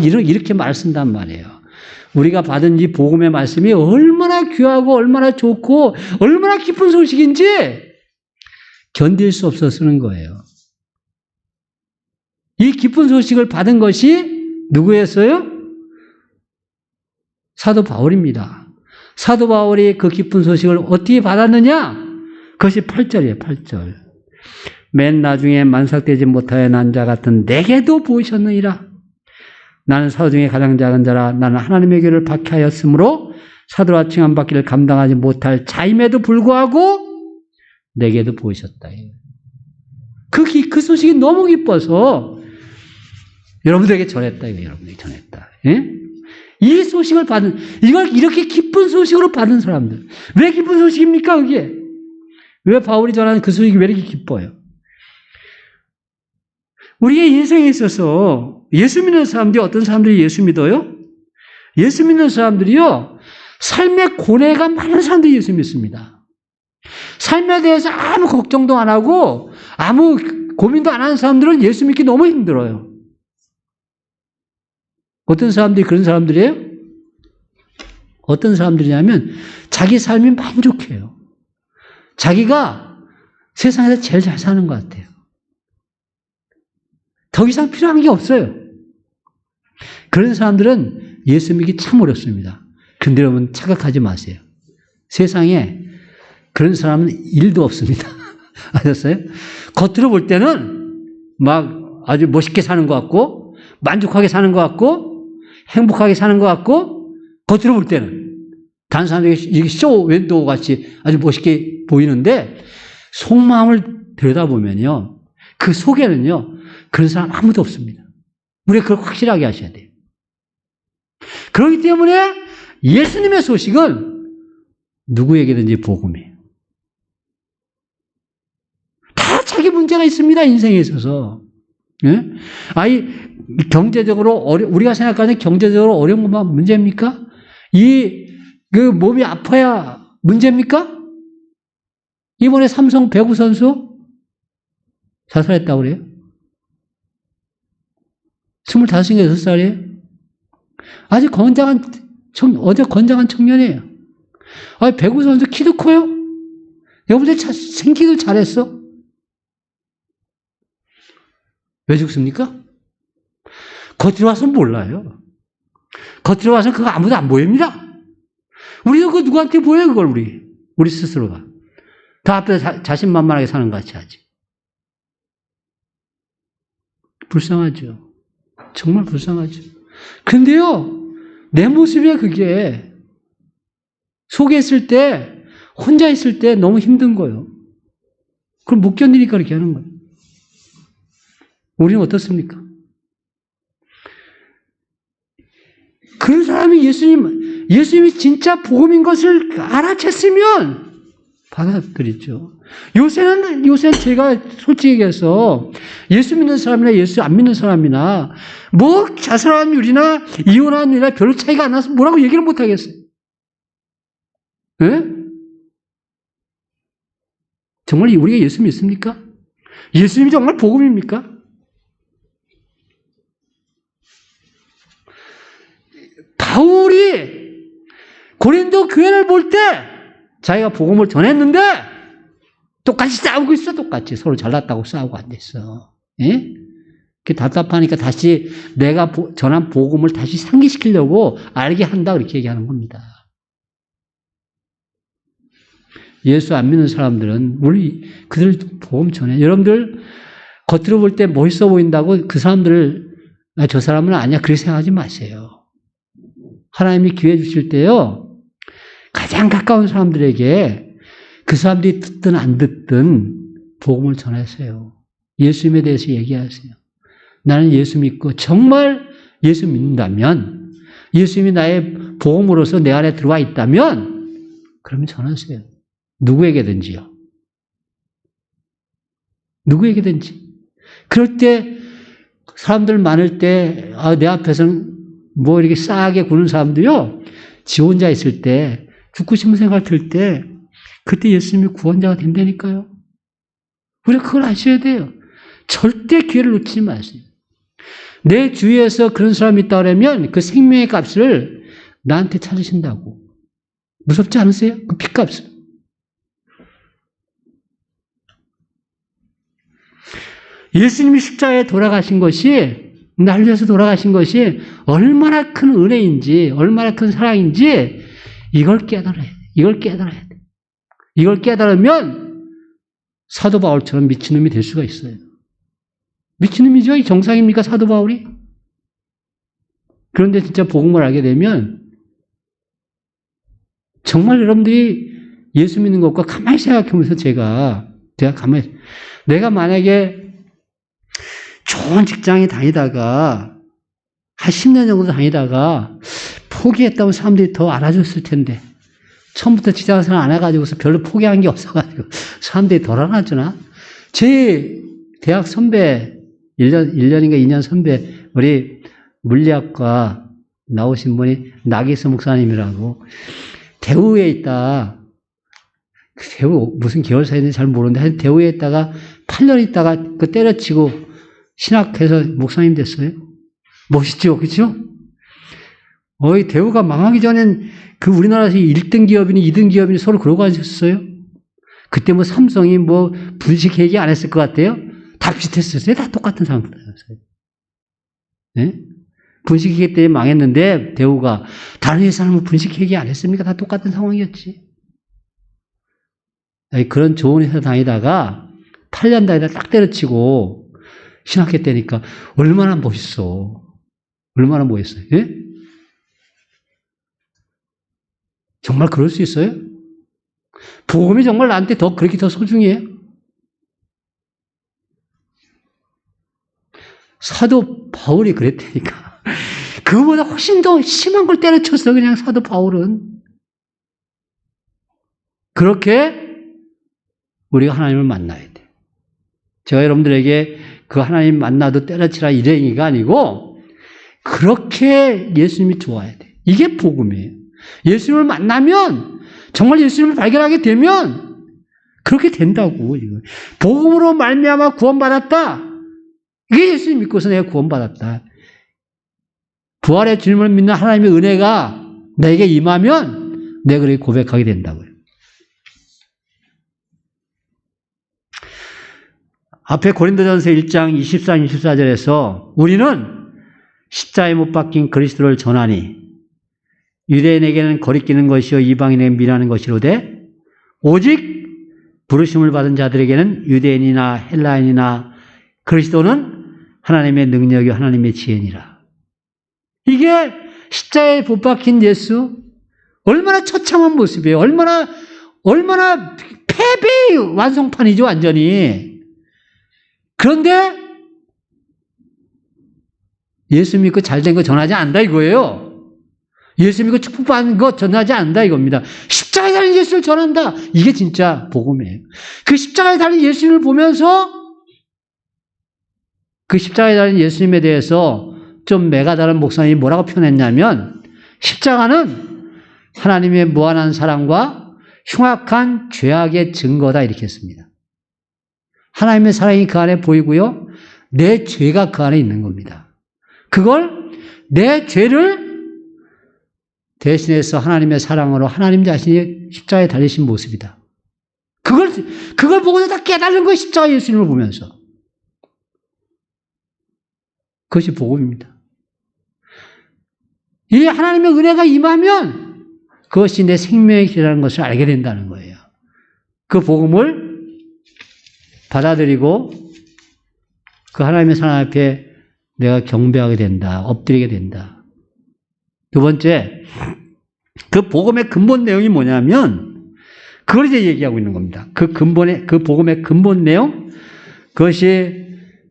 S1: 이렇게 말 쓴단 말이에요. 우리가 받은 이 복음의 말씀이 얼마나 귀하고 얼마나 좋고 얼마나 기쁜 소식인지 견딜 수 없어 쓰는 거예요. 이 기쁜 소식을 받은 것이 누구였어요? 사도 바울입니다. 사도 바울이 그 기쁜 소식을 어떻게 받았느냐? 그것이 8절이에요. 8절. 맨 나중에 만삭되지 못하여 난 자 같은 내게도 보이셨느니라. 나는 사도 중에 가장 작은 자라. 나는 하나님의 교를 박해하였으므로 사도라 칭함받기를 감당하지 못할 자임에도 불구하고 내게도 보이셨다. 그 소식이 너무 기뻐서 여러분들에게 전했다. 이거 여러분들에게 전했다. 예? 이 소식을 이걸 이렇게 기쁜 소식으로 받은 사람들. 왜 기쁜 소식입니까, 그게? 왜 바울이 전하는 그 소식이 왜 이렇게 기뻐요? 우리의 인생에 있어서 예수 믿는 사람들이 어떤 사람들이 예수 믿어요? 예수 믿는 사람들이요, 삶의 고뇌가 많은 사람들이 예수 믿습니다. 삶에 대해서 아무 걱정도 안 하고 아무 고민도 안 하는 사람들은 예수 믿기 너무 힘들어요. 어떤 사람들이 그런 사람들이에요? 어떤 사람들이냐면 자기 삶이 만족해요. 자기가 세상에서 제일 잘 사는 것 같아요. 더 이상 필요한 게 없어요. 그런 사람들은 예수 믿기 참 어렵습니다. 근데 여러분 착각하지 마세요. 세상에 그런 사람은 일도 없습니다. 아셨어요? 겉으로 볼 때는 막 아주 멋있게 사는 것 같고 만족하게 사는 것 같고 행복하게 사는 것 같고 겉으로 볼 때는 다른 사람들이 쇼 윈도우 같이 아주 멋있게 보이는데 속마음을 들여다보면요. 그 속에는요. 그런 사람 아무도 없습니다. 우리가 그걸 확실하게 하셔야 돼요. 그렇기 때문에 예수님의 소식은 누구에게든지 복음이에요. 다 자기 문제가 있습니다. 인생에 있어서. 예? 경제적으로 우리가 생각하는 경제적으로 어려운 것만 문제입니까? 그 몸이 아파야 문제입니까? 이번에 삼성 배구 선수 자살했다고 그래요. 25인가 6살이에요. 아주 어제 건장한 청년이에요. 배구 선수 키도 커요. 여러분들 생기도 잘했어. 왜 죽습니까? 겉으로 와서는 몰라요. 겉으로 와서는 그거 아무도 안 보입니다. 우리도 그거 누구한테 보여요, 그걸 우리 스스로가. 다 앞에서 자신만만하게 사는 것 같이 하지. 불쌍하죠. 정말 불쌍하죠. 근데요, 내 모습이 그게 속에 있을 때, 혼자 있을 때 너무 힘든 거예요. 그걸 못 견디니까 그렇게 하는 거예요. 우리는 어떻습니까? 그 사람이 예수님이 진짜 복음인 것을 알아챘으면 받아들이죠. 요새는 제가 솔직히 얘기해서 예수 믿는 사람이나 예수 안 믿는 사람이나 뭐 자살한 율이나 이혼한 율이나 별로 차이가 안 나서 뭐라고 얘기를 못 하겠어요. 예? 정말 우리가 예수 믿습니까? 예수님이 정말 복음입니까? 바울이 고린도 교회를 볼 때 자기가 복음을 전했는데 똑같이 싸우고 있어. 똑같이 서로 잘났다고 싸우고 앉아있어. 예? 답답하니까 다시 내가 전한 복음을 다시 상기시키려고 알게 한다 그렇게 얘기하는 겁니다. 예수 안 믿는 사람들은 그들 복음 전해. 여러분들 겉으로 볼 때 멋있어 보인다고 그 사람들을 저 사람은 아니야 그렇게 생각하지 마세요. 하나님이 기회 주실 때요. 가장 가까운 사람들에게 그 사람들이 듣든 안 듣든 복음을 전하세요. 예수님에 대해서 얘기하세요. 나는 예수 믿고 정말 예수 믿는다면 예수님이 나의 복음으로서 내 안에 들어와 있다면 그러면 전하세요. 누구에게든지요. 누구에게든지. 그럴 때 사람들 많을 때 내 앞에서는 뭐 이렇게 싸하게 구는 사람도요. 지 혼자 있을 때 죽고 싶은 생각 들 때 그때 예수님이 구원자가 된다니까요. 우리가 그걸 아셔야 돼요. 절대 기회를 놓치지 마세요. 내 주위에서 그런 사람이 있다 그러면 그 생명의 값을 나한테 찾으신다고. 무섭지 않으세요? 그 핏값을. 예수님이 십자가에 돌아가신 것이 날 위해서 돌아가신 것이 얼마나 큰 은혜인지 얼마나 큰 사랑인지 이걸 깨달아야 돼. 이걸 깨달아야 돼. 이걸 깨달으면 사도 바울처럼 미친놈이 될 수가 있어요. 미친놈이죠? 이 정상입니까? 사도 바울이? 그런데 진짜 복음을 알게 되면 정말 여러분들이 예수 믿는 것과 가만히 생각하면서 제가 내가 가만히, 내가 만약에 좋은 직장에 다니다가, 한 10년 정도 다니다가, 포기했다면 사람들이 더 알아줬을 텐데, 처음부터 직장생활 안 해가지고서 별로 포기한 게 없어가지고, 사람들이 덜 알아주나? 제 대학 선배, 1년인가 2년 선배, 우리 물리학과 나오신 분이 나기수 목사님이라고, 대우에 있다. 대우, 무슨 계열사인지 잘 모르는데, 대우에 있다가 8년 있다가 그 때려치고 신학해서 목사님 됐어요. 멋있죠? 그쵸? 대우가 망하기 전엔 그 우리나라에서 1등 기업이니 2등 기업이니 서로 그러고 앉았어요. 그때 뭐 삼성이 뭐 분식 회계 안 했을 것 같아요? 다 비슷했었어요. 다 똑같은 상품이었어요. 네? 분식 회계 때문에 망했는데 대우가 다른 회사는 뭐 분식 회계 안 했습니까? 다 똑같은 상황이었지. 그런 좋은 회사 다니다가 8년 다니다 딱 때려치고 신학했다니까 얼마나 멋있어. 얼마나 멋있어요. 예? 정말 그럴 수 있어요? 복음이 정말 나한테 그렇게 더 소중해요? 사도 바울이 그랬다니까. 그거보다 훨씬 더 심한 걸 때려쳤어, 그냥 사도 바울은. 그렇게 우리가 하나님을 만나야 돼. 제가 여러분들에게 그 하나님 만나도 때려치라 이런 얘기가 아니고, 그렇게 예수님이 좋아야 돼. 이게 복음이에요. 예수님을 만나면, 정말 예수님을 발견하게 되면, 그렇게 된다고. 복음으로 말미암아 구원받았다. 이게 예수님 믿고서 내가 구원받았다. 부활의 주님을 믿는 하나님의 은혜가 내게 임하면 내가 그렇게 고백하게 된다고요. 앞에 고린도전서 1장 23, 24절에서 우리는 십자가에 못 박힌 그리스도를 전하니 유대인에게는 거리끼는 것이요 이방인에게 미라는 것이로되 오직 부르심을 받은 자들에게는 유대인이나 헬라인이나 그리스도는 하나님의 능력이요 하나님의 지혜니라. 이게 십자가에 못 박힌 예수, 얼마나 처참한 모습이에요. 얼마나 패배의 완성판이죠, 완전히. 그런데 예수 믿고 잘된 거 전하지 않는다 이거예요. 예수 믿고 축복받은 거 전하지 않는다 이겁니다. 십자가에 달린 예수를 전한다. 이게 진짜 복음이에요. 그 십자가에 달린 예수님을 보면서 그 십자가에 달린 예수님에 대해서 좀 매가 다른 목사님이 뭐라고 표현했냐면 십자가는 하나님의 무한한 사랑과 흉악한 죄악의 증거다 이렇게 했습니다. 하나님의 사랑이 그 안에 보이고요. 내 죄가 그 안에 있는 겁니다. 그걸 내 죄를 대신해서 하나님의 사랑으로 하나님 자신이 십자가에 달리신 모습이다. 그걸 보고서 다 깨달은 거예요. 십자가 예수님을 보면서. 그것이 복음입니다. 이 하나님의 은혜가 임하면 그것이 내 생명의 길이라는 것을 알게 된다는 거예요. 그 복음을 받아들이고 그 하나님의 사랑 앞에 내가 경배하게 된다. 엎드리게 된다. 두 번째, 그 복음의 근본 내용이 뭐냐면 그걸 이제 얘기하고 있는 겁니다. 그 복음의 근본 내용, 그것이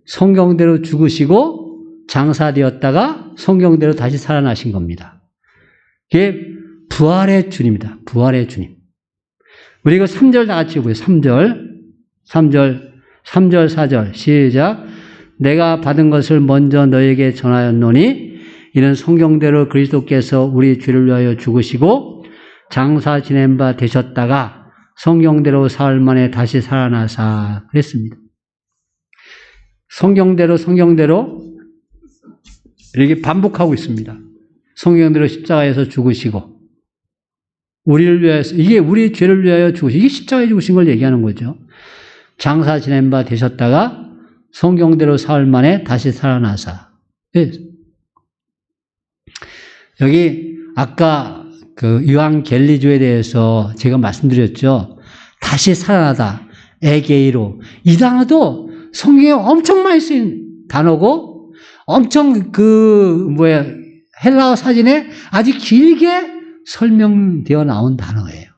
S1: 성경대로 죽으시고 장사되었다가 성경대로 다시 살아나신 겁니다. 그게 부활의 주님이다. 부활의 주님. 우리 이거 3절 다 같이 보세요. 3절, 4절 시작. 내가 받은 것을 먼저 너에게 전하였노니 이는 성경대로 그리스도께서 우리 죄를 위하여 죽으시고 장사 지낸 바 되셨다가 성경대로 사흘 만에 다시 살아나사 그랬습니다. 성경대로 이렇게 반복하고 있습니다. 성경대로 십자가에서 죽으시고 우리를 위해서, 이게 우리 죄를 위하여 죽으시고, 이게 십자가에 죽으신 걸 얘기하는 거죠. 장사 지낸 바 되셨다가 성경대로 사흘 만에 다시 살아나사. 여기 아까 그 유앙겔리조에 대해서 제가 말씀드렸죠. 다시 살아나다. 에게이로. 이 단어도 성경에 엄청 많이 쓰인 단어고 엄청 헬라어 사진에 아주 길게 설명되어 나온 단어예요.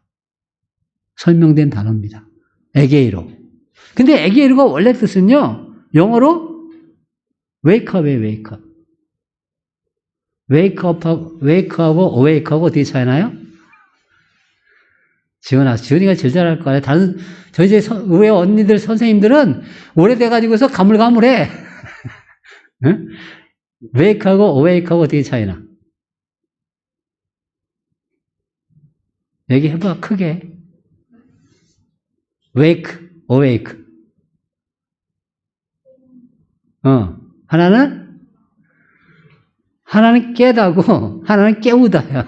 S1: 설명된 단어입니다. 에게이로. 근데 에게이루가 원래 뜻은요, 영어로 wake up이에요, wake up. wake하고 awake하고 어떻게 차이나요? 지은이가 제일 잘할 거예요. 저희 의회 언니들, 선생님들은 오래돼가지고서 가물가물해. 응? wake하고 awake하고 어떻게 차이나? 얘기해봐, 크게. wake, awake. 하나는 깨다고, 하나는 깨우다요.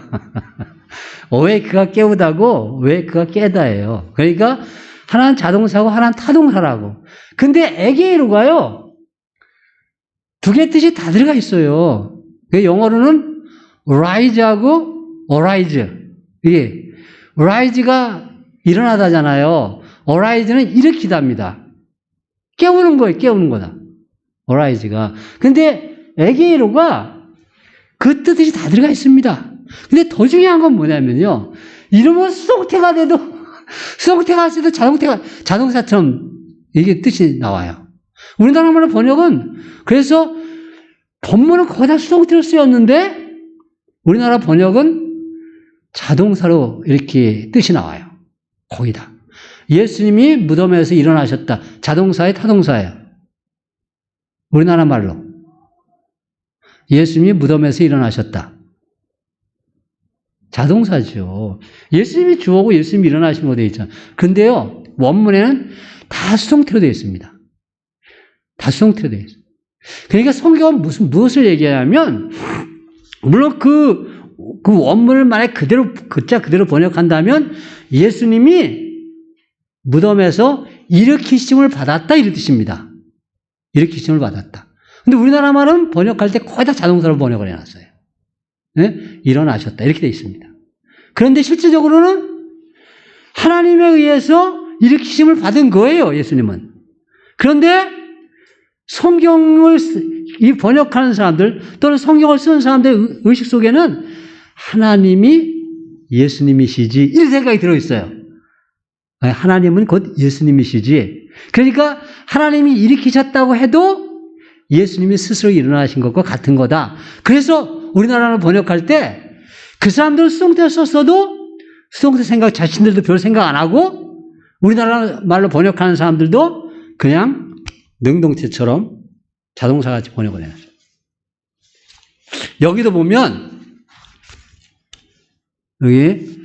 S1: awake가 깨우다고, wake가 깨다예요. 그러니까, 하나는 자동사고, 하나는 타동사라고. 근데 에게이루가요, 두 개 뜻이 다 들어가 있어요. 영어로는 rise하고 arise. 이게, rise가 일어나다잖아요. arise는 일으키다입니다. 깨우는 거예요, 깨우는 거다. arise가. 근데 에게이루가 그 뜻이 다 들어가 있습니다. 근데 더 중요한 건 뭐냐면요. 이름은 수동태가 돼도 자동사처럼 이게 뜻이 나와요. 우리나라 말로 번역은 그래서 본문은 거의 다 수동태로 쓰였는데 우리나라 번역은 자동사로 이렇게 뜻이 나와요. 거의 다. 예수님이 무덤에서 일어나셨다. 자동사에 타동사예요. 우리나라 말로. 예수님이 무덤에서 일어나셨다. 자동사죠. 예수님이 주어고 예수님이 일어나신 거 되어 있잖아요. 근데요, 원문에는 다 수동태로 되어 있습니다. 다 수동태로 되어 있어요. 그러니까 성경은 무엇을 얘기하냐면, 물론 그 원문을 만약 글자 그대로 번역한다면, 예수님이 무덤에서 일으키심을 받았다, 이런 뜻입니다. 일으키심을 받았다. 근데 우리나라 말은 번역할 때 거의 다 자동사로 번역을 해놨어요. 네? 일어나셨다. 이렇게 되어 있습니다. 그런데 실질적으로는 하나님에 의해서 일으키심을 받은 거예요, 예수님은. 그런데 성경을 번역하는 사람들 또는 성경을 쓰는 사람들의 의식 속에는 하나님이 예수님이시지 이런 생각이 들어있어요. 하나님은 곧 예수님이시지. 그러니까 하나님이 일으키셨다고 해도 예수님이 스스로 일어나신 것과 같은 거다. 그래서 우리나라를 번역할 때 그 사람들은 수동태 썼어도 수동태 생각 자신들도 별 생각 안 하고 우리나라 말로 번역하는 사람들도 그냥 능동태처럼 자동사같이 번역을 해놨어요. 여기도 보면 여기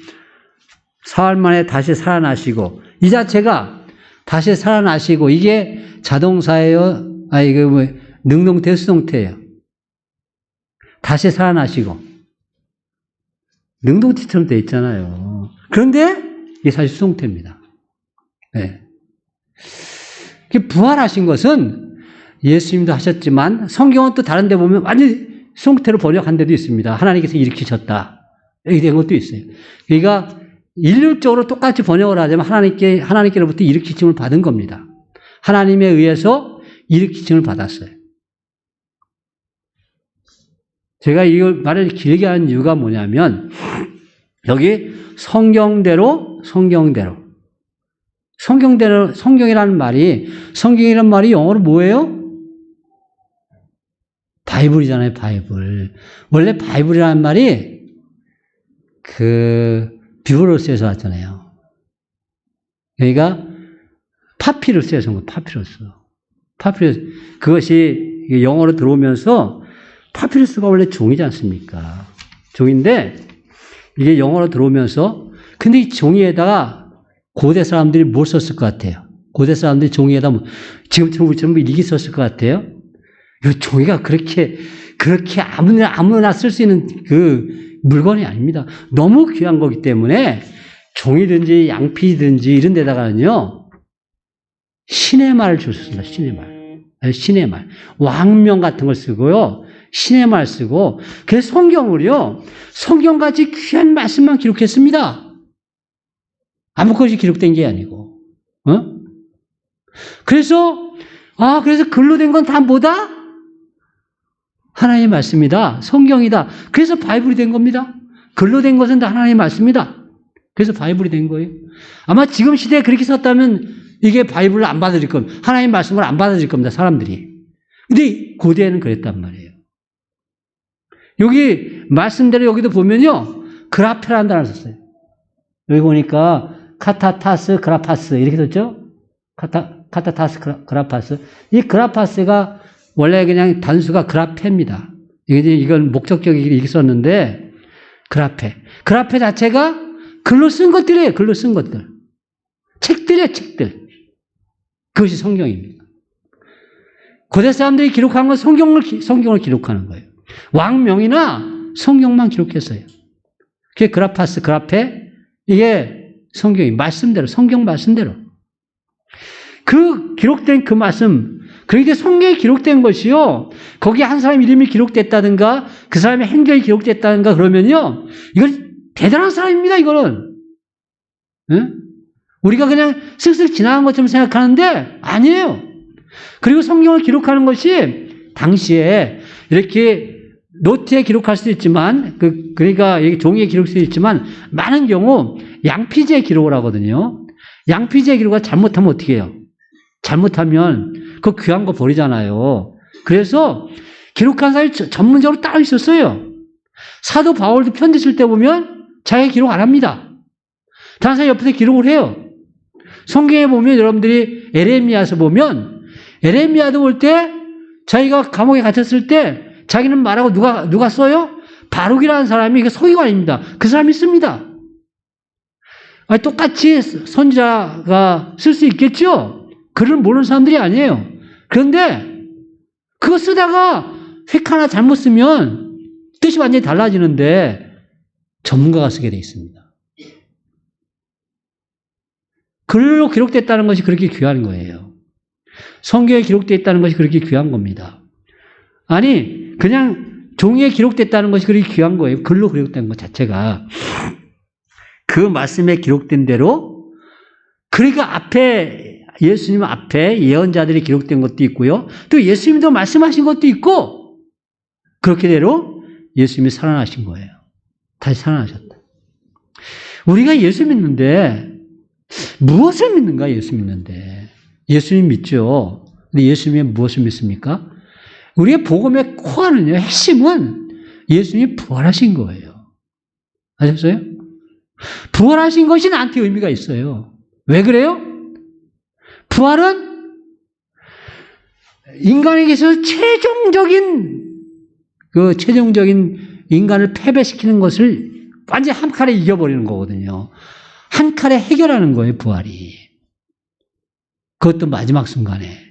S1: 사흘 만에 다시 살아나시고 이 자체가 다시 살아나시고 이게 자동사예요? 이거 뭐 능동태, 수동태예요. 다시 살아나시고. 능동태처럼 되어 있잖아요. 그런데 이게 사실 수동태입니다. 네. 부활하신 것은 예수님도 하셨지만 성경은 또 다른 데 보면 완전히 수동태로 번역한 데도 있습니다. 하나님께서 일으키셨다. 이렇게 된 것도 있어요. 그러니까 일률적으로 똑같이 번역을 하자면 하나님께로부터 일으키심을 받은 겁니다. 하나님에 의해서 일으키심을 받았어요. 제가 이걸 말을 길게 하는 이유가 뭐냐면 여기 성경이라는 말이 영어로 뭐예요? 바이블이잖아요, 바이블. 원래 바이블이라는 말이 비브로스에서 왔잖아요. 그러니까 파피루스에서 온 거예요, 파피루스. 그것이 영어로 들어오면서 파피루스가 원래 종이지 않습니까? 종인데 이게 영어로 들어오면서 근데 이 종이에다가 고대 사람들이 뭘 썼을 것 같아요? 고대 사람들이 종이에다 지금처럼 우리처럼 일기 썼을 것 같아요? 이 종이가 그렇게 아무나 쓸 수 있는 그 물건이 아닙니다. 너무 귀한 거기 때문에 종이든지 양피든지 이런 데다가는요 신의 말을 줬습니다. 신의 말. 왕명 같은 걸 쓰고요. 신의 말 쓰고 그래서 성경같이 귀한 말씀만 기록했습니다. 아무것이 기록된 게 아니고. 그래서 글로 된 건 다 뭐다? 하나님의 말씀이다. 성경이다. 그래서 바이블이 된 겁니다. 글로 된 것은 다 하나님의 말씀이다. 그래서 바이블이 된 거예요. 아마 지금 시대에 그렇게 썼다면 이게 바이블을 안 받아들일 겁니다. 하나님 말씀을 안 받아들일 겁니다, 사람들이. 근데 고대에는 그랬단 말이에요. 여기 말씀대로 여기도 보면요, 그라페라는 단어를 썼어요. 여기 보니까 카타타스 그라파스 이렇게 썼죠? 카타타스 그라파스. 이 그라파스가 원래 그냥 단수가 그라페입니다. 이건 목적격이 이렇게 썼는데 그라페. 그라페 자체가 글로 쓴 것들이에요. 글로 쓴 것들. 책들이에요. 책들. 그것이 성경입니다. 고대 사람들이 기록한 건 성경을 기록하는 거예요. 왕명이나 성경만 기록했어요. 그게 그라파스, 그라페. 이게 성경이 말씀대로, 성경 말씀대로. 그 기록된 그 말씀, 그런데 성경에 기록된 것이요, 거기에 한 사람 이름이 기록됐다든가, 그 사람의 행적이 기록됐다든가 그러면요, 이건 대단한 사람입니다, 이거는. 응? 우리가 그냥 쓱쓱 지나간 것처럼 생각하는데, 아니에요. 그리고 성경을 기록하는 것이, 당시에, 이렇게 노트에 기록할 수도 있지만, 그러니까 종이에 기록할 수도 있지만, 많은 경우 양피지에 기록을 하거든요. 양피지에 기록을 잘못하면 어떻게 해요? 잘못하면 그 귀한 거 버리잖아요. 그래서 기록한 사람이 전문적으로 따로 있었어요. 사도 바울도 편지 쓸 때 보면 자기가 기록 안 합니다. 다른 사람이 옆에서 기록을 해요. 성경에 보면 여러분들이 에레미야서 보면 에레미야도 볼 때 자기가 감옥에 갇혔을 때 자기는 말하고 누가 써요? 바룩이라는 사람이 그 서기관입니다. 그 사람이 씁니다. 똑같이 선지자가 쓸 수 있겠죠? 글을 모르는 사람들이 아니에요. 그런데 그거 쓰다가 획 하나 잘못 쓰면 뜻이 완전히 달라지는데 전문가가 쓰게 돼 있습니다. 글로 기록됐다는 것이 그렇게 귀한 거예요. 성경에 기록되어 있다는 것이 그렇게 귀한 겁니다. 아니, 그냥 종이에 기록됐다는 것이 그렇게 귀한 거예요. 글로 기록된 것 자체가. 그 말씀에 기록된 대로, 그러니까 예수님 앞에 예언자들이 기록된 것도 있고요. 또 예수님도 말씀하신 것도 있고, 그렇게대로 예수님이 살아나신 거예요. 다시 살아나셨다. 우리가 예수 믿는데, 무엇을 믿는가, 예수 믿는데. 예수님 믿죠. 근데 예수님이 무엇을 믿습니까? 우리의 복음의 코어는요, 핵심은 예수님이 부활하신 거예요. 아셨어요? 부활하신 것이 나한테 의미가 있어요. 왜 그래요? 부활은 인간에게서 최종적인 인간을 패배시키는 것을 완전히 한 칼에 이겨버리는 거거든요. 한 칼에 해결하는 거예요, 부활이. 그것도 마지막 순간에.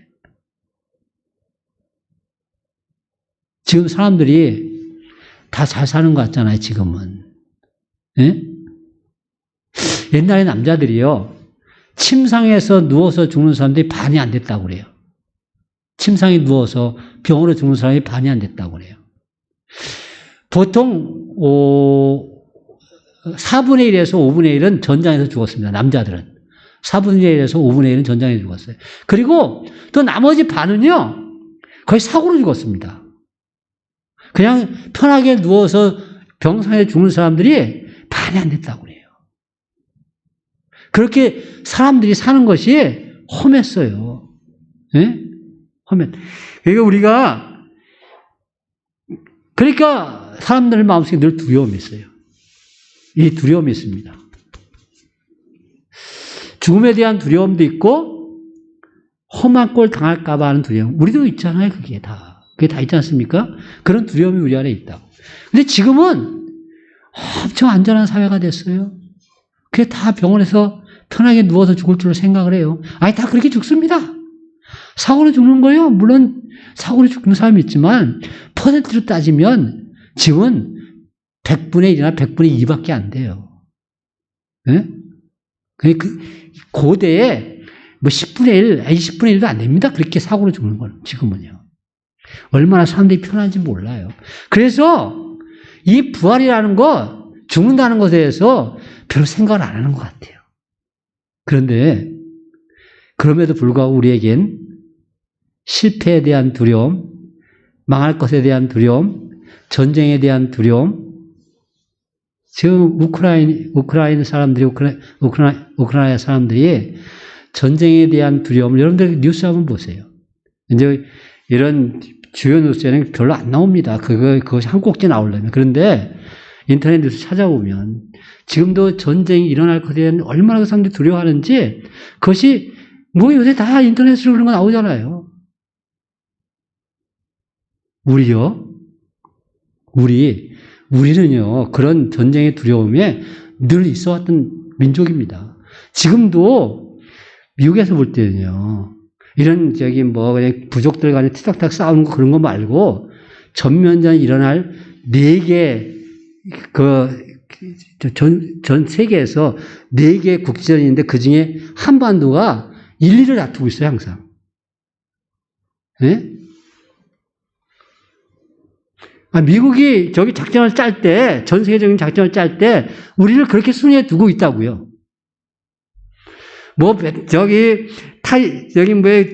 S1: 지금 사람들이 다 잘 사는 것 같잖아요, 지금은. 예? 옛날에 남자들이요, 침상에서 누워서 죽는 사람들이 반이 안 됐다고 그래요. 침상에 누워서 병으로 죽는 사람이 반이 안 됐다고 그래요. 보통 4분의 1에서 5분의 1은 전장에서 죽었습니다. 남자들은. 4분의 1에서 5분의 1은 전장에서 죽었어요. 그리고 또 나머지 반은요, 거의 사고로 죽었습니다. 그냥 편하게 누워서 병상에 죽는 사람들이 반이 안 됐다고 그래요. 그렇게 사람들이 사는 것이 험했어요. 예? 그러니까 사람들 마음속에 늘 두려움이 있어요. 이 두려움이 있습니다. 죽음에 대한 두려움도 있고, 험한 꼴 당할까봐 하는 두려움. 우리도 있잖아요, 그게 다 있지 않습니까? 그런 두려움이 우리 안에 있다고. 근데 지금은 엄청 안전한 사회가 됐어요. 그게 다 병원에서 편하게 누워서 죽을 줄로 생각을 해요. 아니, 다 그렇게 죽습니다. 사고로 죽는 거예요. 물론 사고로 죽는 사람이 있지만 퍼센트로 따지면 지금은 100분의 1이나 100분의 2밖에 안 돼요. 네? 고대에 10분의 1, 20분의 1도 안 됩니다. 그렇게 사고로 죽는 건 지금은요. 얼마나 사람들이 편한지 몰라요. 그래서 이 부활이라는 거, 죽는다는 것에 대해서 별로 생각을 안 하는 것 같아요. 그런데 그럼에도 불구하고 우리에겐 실패에 대한 두려움, 망할 것에 대한 두려움, 전쟁에 대한 두려움, 지금 우크라이나 사람들이 전쟁에 대한 두려움, 여러분들 뉴스 한번 보세요. 이제 이런 주요 뉴스에는 별로 안 나옵니다. 그것이 한 꼭지 나오려면. 그런데 인터넷 뉴스 찾아보면 지금도 전쟁이 일어날 것에 대한 얼마나 그 사람들이 두려워하는지 그것이 뭐 요새 다 인터넷으로 그런 거 나오잖아요. 우리는요, 그런 전쟁의 두려움에 늘 있어 왔던 민족입니다. 지금도 미국에서 볼 때는요, 이런 그냥 부족들 간에 티격태격 싸우는 거 그런 거 말고 전면전이 일어날 4개, 전 세계에서 4개 국지전이 있는데 그 중에 한반도가 1, 2를 다투고 있어요, 항상. 예? 미국이 작전을 짤 때, 전 세계적인 작전을 짤 때, 우리를 그렇게 순위에 두고 있다고요.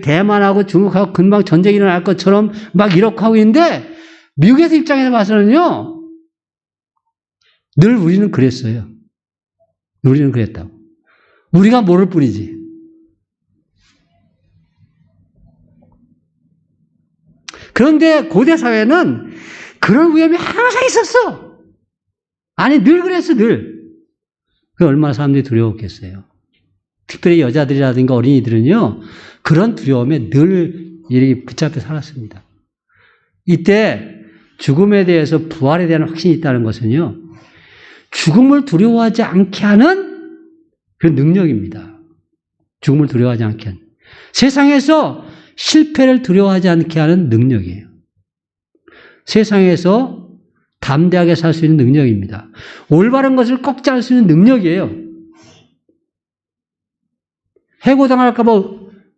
S1: 대만하고 중국하고 금방 전쟁이 일어날 것처럼 막 이렇게 하고 있는데, 미국에서 입장에서 봐서는요, 늘 우리는 그랬어요. 우리는 그랬다고. 우리가 모를 뿐이지. 그런데 고대 사회는 그런 위험이 항상 있었어. 아니, 늘 그랬어, 늘. 그 얼마나 사람들이 두려웠겠어요. 특별히 여자들이라든가 어린이들은요, 그런 두려움에 늘 이렇게 붙잡혀 살았습니다. 이때 죽음에 대해서 부활에 대한 확신이 있다는 것은요, 죽음을 두려워하지 않게 하는 그런 능력입니다. 죽음을 두려워하지 않게 하는. 세상에서 실패를 두려워하지 않게 하는 능력이에요. 세상에서 담대하게 살 수 있는 능력입니다. 올바른 것을 꺾지 않을 수 있는 능력이에요. 해고당할까봐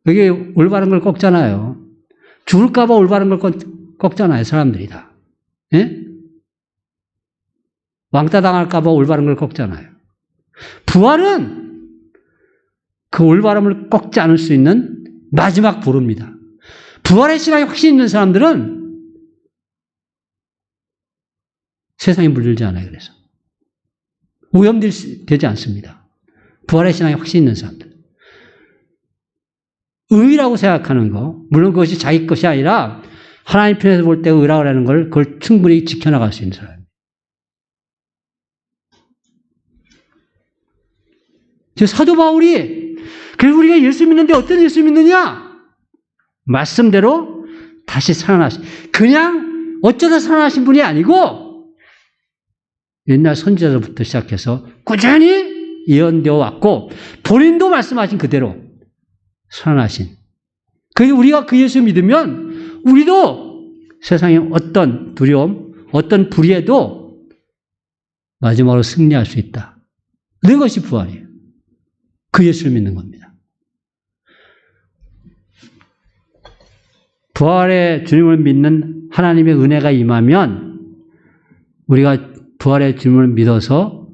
S1: 여기 올바른 걸 꺾잖아요. 죽을까봐 올바른 걸 꺾잖아요, 사람들이 다. 예? 왕따 당할까봐 올바른 걸 꺾잖아요. 부활은 그 올바름을 꺾지 않을 수 있는 마지막 보루입니다. 부활의 신앙에 확신 있는 사람들은 세상에 물들지 않아요. 그래서 오염되지 않습니다. 부활의 신앙에 확신 있는 사람들. 의라고 생각하는 거, 물론 그것이 자기 것이 아니라 하나님 편에서 볼 때 의라고 하는 걸 그걸 충분히 지켜나갈 수 있는 사람. 사도 바울이 그래서 우리가 예수 믿는데 어떤 예수 믿느냐? 말씀대로 다시 살아나신, 그냥 어쩌다 살아나신 분이 아니고 옛날 선지자들부터 시작해서 꾸준히 예언되어 왔고 본인도 말씀하신 그대로 살아나신. 그래서 우리가 그 예수 믿으면 우리도 세상의 어떤 두려움, 어떤 불의에도 마지막으로 승리할 수 있다. 그것이 부활이에요. 그 예수를 믿는 겁니다. 부활의 주님을 믿는 하나님의 은혜가 임하면 우리가 부활의 주님을 믿어서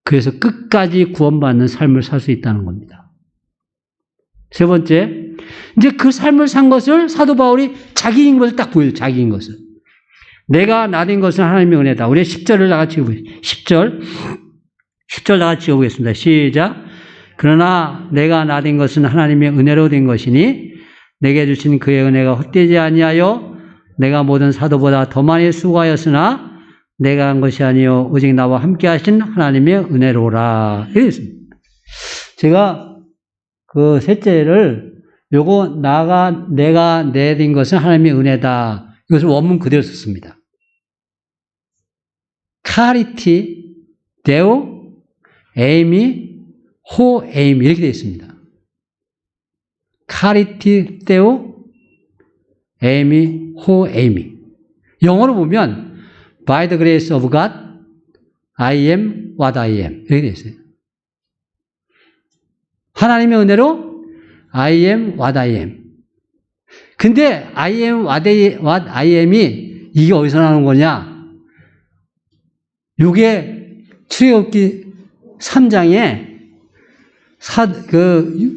S1: 그래서 끝까지 구원받는 삶을 살 수 있다는 겁니다. 세 번째, 이제 그 삶을 산 것을 사도 바울이 자기인 것을 딱 보여요. 자기인 것을. 내가 나된 것은 하나님의 은혜다. 우리 10절을 다 같이 읽어보겠습니다. 10절 다 같이 읽어보겠습니다. 시작. 그러나 내가 나된 것은 하나님의 은혜로 된 것이니 내게 주신 그의 은혜가 헛되지 아니하여 내가 모든 사도보다 더 많이 수고하였으나 내가 한 것이 아니요 오직 나와 함께 하신 하나님의 은혜로라. 이랬습니다. 제가 그 셋째를 내가 내된 것은 하나님의 은혜다. 이것을 원문 그대로 썼습니다. 카리티, 데오, 에이미, 호, 에이미 이렇게 되어 있습니다. 카리티, 데오, 에이미, 호, 에이미. 영어로 보면 By the grace of God, I am what I am 이렇게 되어 있어요. 하나님의 은혜로 I am what I am. 근데 I am what I am이 이게 어디서 나오는 거냐? 이게 출애굽기 3장에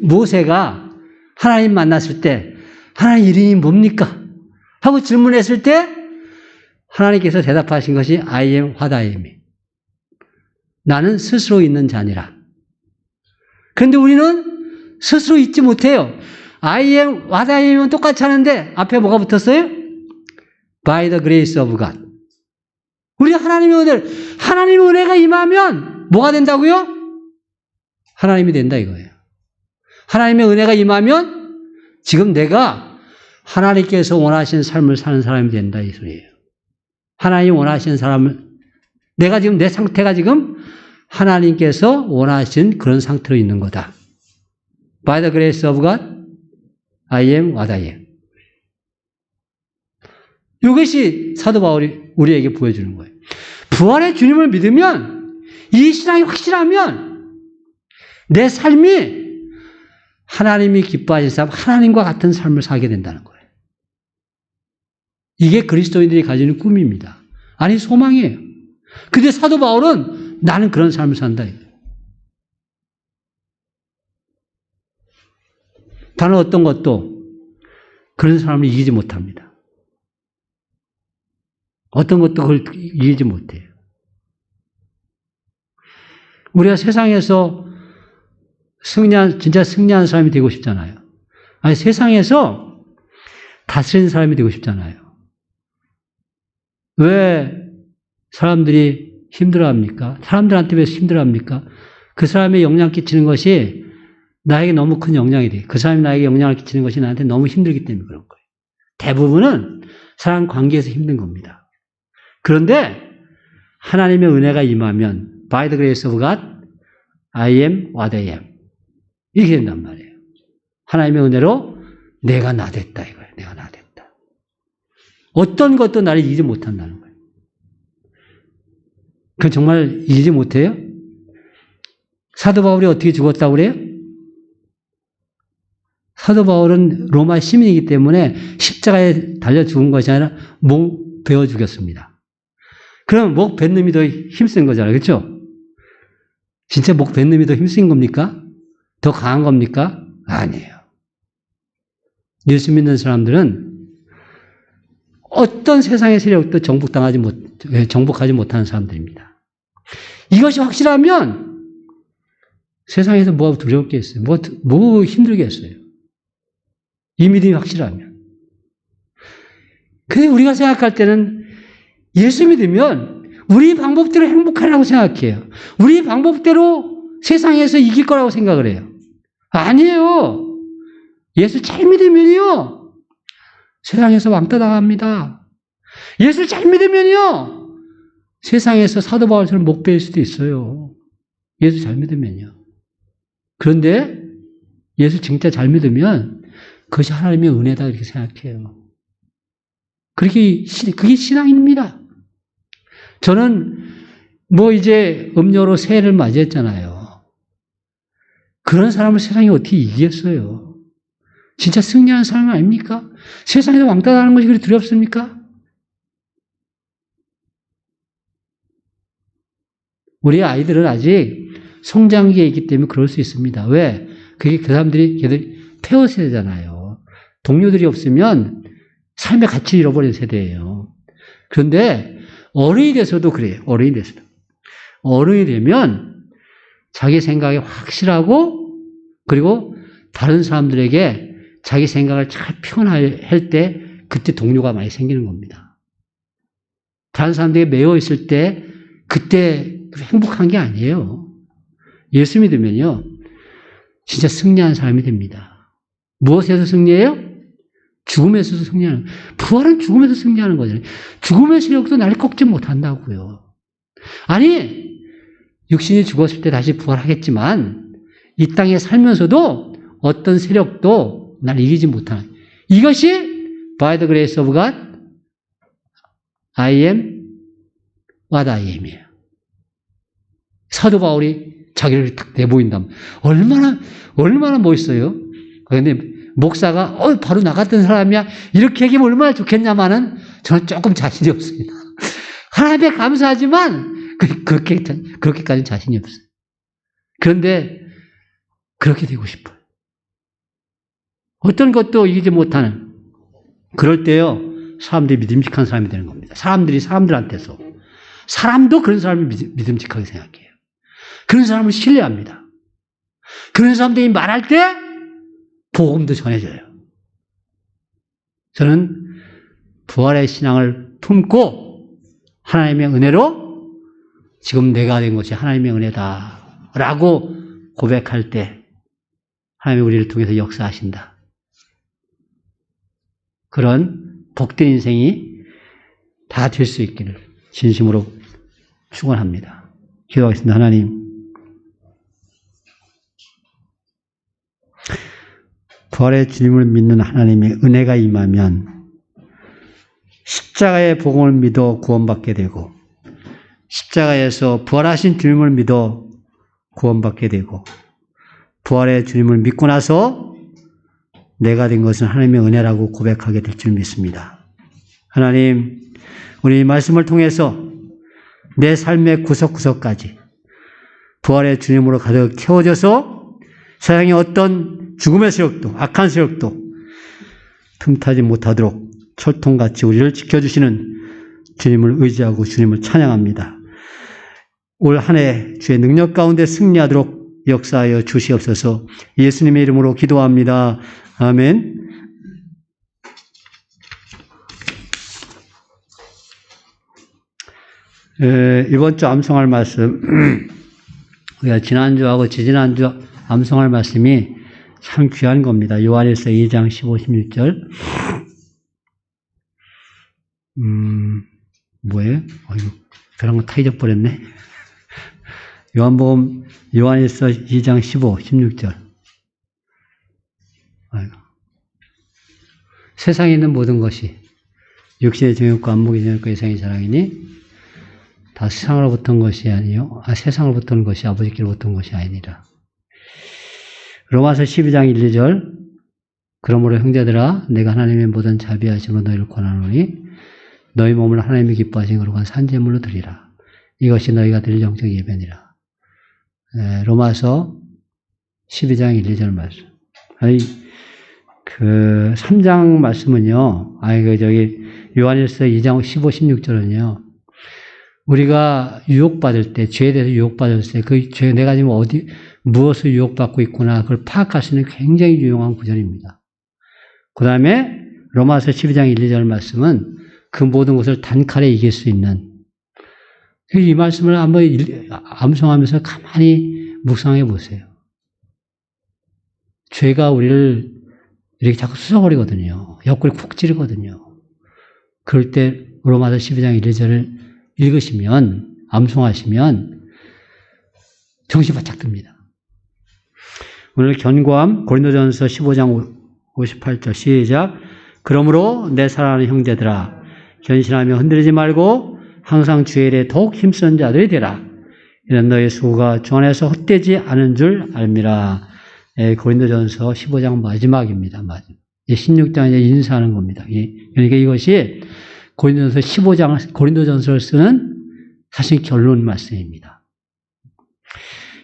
S1: 모세가 하나님 만났을 때 하나님 이름이 뭡니까? 하고 질문했을 때 하나님께서 대답하신 것이 I am what I am. 나는 스스로 있는 자니라. 그런데 우리는 스스로 잊지 못해요. I am, what I am은 똑같이 하는데 앞에 뭐가 붙었어요? By the grace of God. 우리 하나님의 은혜가 임하면 뭐가 된다고요? 하나님이 된다 이거예요. 하나님의 은혜가 임하면 지금 내가 하나님께서 원하시는 삶을 사는 사람이 된다 이 소리예요. 하나님 원하시는 사람을 내가 지금 내 상태가 지금 하나님께서 원하신 그런 상태로 있는 거다. By the grace of God, I am what I am. 이것이 사도 바울이 우리에게 보여주는 거예요. 부활의 주님을 믿으면 이 신앙이 확실하면 내 삶이 하나님이 기뻐하실 삶, 하나님과 같은 삶을 살게 된다는 거예요. 이게 그리스도인들이 가지는 꿈입니다. 아니 소망이에요. 근데 사도 바울은 나는 그런 삶을 산다. 다른 어떤 것도 그런 사람을 이기지 못합니다. 어떤 것도 그걸 이기지 못해요. 우리가 세상에서 진짜 승리한 사람이 되고 싶잖아요. 아니, 세상에서 다스리는 사람이 되고 싶잖아요. 왜 사람들이 힘들어합니까? 사람들한테 왜 힘들어합니까? 그 사람의 영향 끼치는 것이 나에게 너무 큰 영향이 돼. 그 사람이 나에게 영향을 끼치는 것이 나한테 너무 힘들기 때문에 그런 거예요. 대부분은 사람 관계에서 힘든 겁니다. 그런데 하나님의 은혜가 임하면 By the grace of God, I am what I am. 이렇게 된단 말이에요. 하나님의 은혜로 내가 나 됐다 이거예요. 내가 나 됐다. 어떤 것도 나를 이기지 못한다는 거예요. 그건 정말 이기지 못해요? 사도 바울이 어떻게 죽었다고 그래요? 사도 바울은 로마 시민이기 때문에 십자가에 달려 죽은 것이 아니라 목 베어 죽였습니다. 그럼 목 벤 놈이 더 힘센 거잖아요. 그렇죠? 진짜 목 벤 놈이 더 힘센 겁니까? 더 강한 겁니까? 아니에요. 예수 믿는 사람들은 어떤 세상의 세력도 정복하지 못하는 사람들입니다. 이것이 확실하면 세상에서 뭐가 두려울 게 있어요? 뭐 힘들겠어요? 이 믿음이 확실하면. 근데 우리가 생각할 때는 예수 믿으면 우리 방법대로 행복하라고 생각해요. 우리 방법대로 세상에서 이길 거라고 생각을 해요. 아니에요. 예수 잘 믿으면요. 세상에서 왕따 당합니다. 예수 잘 믿으면요. 세상에서 사도 바울처럼 목 베일 수도 있어요. 예수 잘 믿으면요. 그런데 예수 진짜 잘 믿으면 그것이 하나님의 은혜다 이렇게 생각해요. 그게 신앙입니다. 저는 이제 음료로 새해를 맞이했잖아요. 그런 사람을 세상이 어떻게 이기겠어요? 진짜 승리하는 사람 아닙니까? 세상에서 왕따 당하는 것이 그리 두렵습니까? 우리 아이들은 아직 성장기에 있기 때문에 그럴 수 있습니다. 왜? 그게 그 사람들이 폐허 세대잖아요. 동료들이 없으면 삶의 가치를 잃어버린 세대예요. 그런데 어른이 돼서도 그래요. 어른이 돼서도. 어른이 되면 자기 생각이 확실하고 그리고 다른 사람들에게 자기 생각을 잘 표현할 때 그때 동료가 많이 생기는 겁니다. 다른 사람들에게 매여 있을 때 그때 행복한 게 아니에요. 예수 믿으면요. 진짜 승리한 사람이 됩니다. 무엇에서 승리해요? 죽음에서도 승리하는. 부활은 죽음에서 승리하는 거잖아요. 죽음의 세력도 나를 꺾지 못한다고요. 아니 육신이 죽었을 때 다시 부활하겠지만 이 땅에 살면서도 어떤 세력도 나를 이기지 못하는. 이것이 By the grace of God, I am what I am이에요. 사도 바울이 자기를 딱 내보인다면 얼마나 멋있어요. 그런데 목사가 바로 나 같은 사람이야 이렇게 얘기하면 얼마나 좋겠냐마는 저는 조금 자신이 없습니다. 하나님께 감사하지만 그렇게까지는 자신이 없어요. 그런데 그렇게 되고 싶어요. 어떤 것도 이기지 못하는. 그럴 때요 사람들이 믿음직한 사람이 되는 겁니다. 사람들한테서 사람도 그런 사람을 믿음직하게 생각해요. 그런 사람을 신뢰합니다. 그런 사람들이 말할 때 복음도 전해져요. 저는 부활의 신앙을 품고 하나님의 은혜로 지금 내가 된 것이 하나님의 은혜다라고 고백할 때 하나님이 우리를 통해서 역사하신다. 그런 복된 인생이 다 될 수 있기를 진심으로 축원합니다. 기도하겠습니다. 하나님, 부활의 주님을 믿는 하나님의 은혜가 임하면 십자가의 복음을 믿어 구원받게 되고 십자가에서 부활하신 주님을 믿어 구원받게 되고 부활의 주님을 믿고 나서 내가 된 것은 하나님의 은혜라고 고백하게 될 줄 믿습니다. 하나님, 우리 이 말씀을 통해서 내 삶의 구석구석까지 부활의 주님으로 가득 채워져서 세상의 어떤 죽음의 세력도 악한 세력도 틈타지 못하도록 철통같이 우리를 지켜주시는 주님을 의지하고 주님을 찬양합니다. 올 한 해 주의 능력 가운데 승리하도록 역사하여 주시옵소서. 예수님의 이름으로 기도합니다. 아멘. 이번 주 암송할 말씀, 우리가 지난주하고 지지난주 암송할 말씀이 참 귀한 겁니다. 요한일서 2장 15, 16절. 뭐예요? 이거 별한 거 다 잊어버렸네. 요한일서 2장 15, 16절. 아이고. 세상에 있는 모든 것이 육신의 정욕과 안목의 정욕과 이상의 자랑이니 다 세상으로부터 온 것이 아니요. 세상으로부터 온 것이 아버지께로부터 온 것이 아니니라. 로마서 12장 1, 2절. 그러므로 형제들아, 내가 하나님의 모든 자비하심으로 너희를 권하노니 너희 몸을 하나님이 기뻐하신 거룩한 산제물로 드리라. 이것이 너희가 드릴 영적 예배니라. 로마서 12장 1, 2절 말씀. 아니, 3장 말씀은요, 요한일서 2장 15, 16절은요, 우리가 유혹받을 때, 죄에 대해서 유혹받을 때, 그 죄, 내가 지금 무엇을 유혹받고 있구나, 그걸 파악할 수 있는 굉장히 유용한 구절입니다. 그 다음에 로마서 12장 1, 2절 말씀은 그 모든 것을 단칼에 이길 수 있는, 이 말씀을 한번 암송하면서 가만히 묵상해 보세요. 죄가 우리를 이렇게 자꾸 쑤셔버리거든요. 옆구리 쿡 찌르거든요. 그럴 때 로마서 12장 1, 2절을 읽으시면, 암송하시면 정신 바짝 듭니다. 오늘 견고함 고린도전서 15장 58절 시작. 그러므로 내 사랑하는 형제들아, 견신하며 흔들리지 말고 항상 주의 일에 더욱 힘쓰는 자들이 되라. 이는 너의 수고가 주 안에서 헛되지 않은 줄 알미라. 고린도전서 15장 마지막입니다. 16장에 인사하는 겁니다. 그러니까 이것이 고린도전서 15장, 고린도전서를 쓰는 사실 결론 말씀입니다.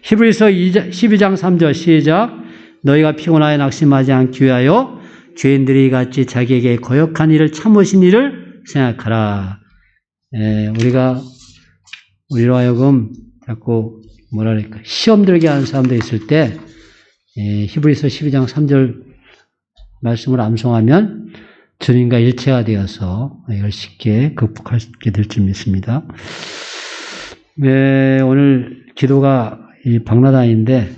S1: 히브리서 12장 3절 시작. 너희가 피곤하여 낙심하지 않기 위하여 죄인들이 같이 자기에게 거역한 일을 참으신 일을 생각하라. 우리로 하여금 자꾸 시험 들게 하는 사람도 있을 때 히브리서 12장 3절 말씀을 암송하면 주님과 일체가 되어서 이걸 쉽게 극복할 수 있게 될 줄 믿습니다. 오늘 기도가 이 박나단인데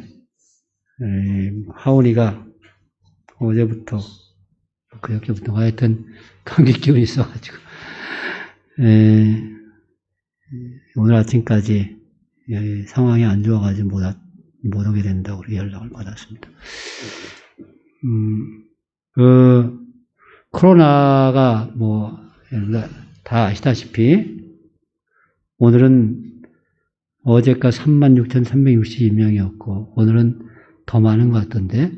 S1: 하온이가 어제부터 그저께부터 하여튼 감기 기운이 있어가지고 오늘 아침까지 상황이 안 좋아가지고 못 오게 된다고 연락을 받았습니다. 코로나가 다 아시다시피 오늘은 어제가 36,362명이었고 오늘은 더 많은 것 같던데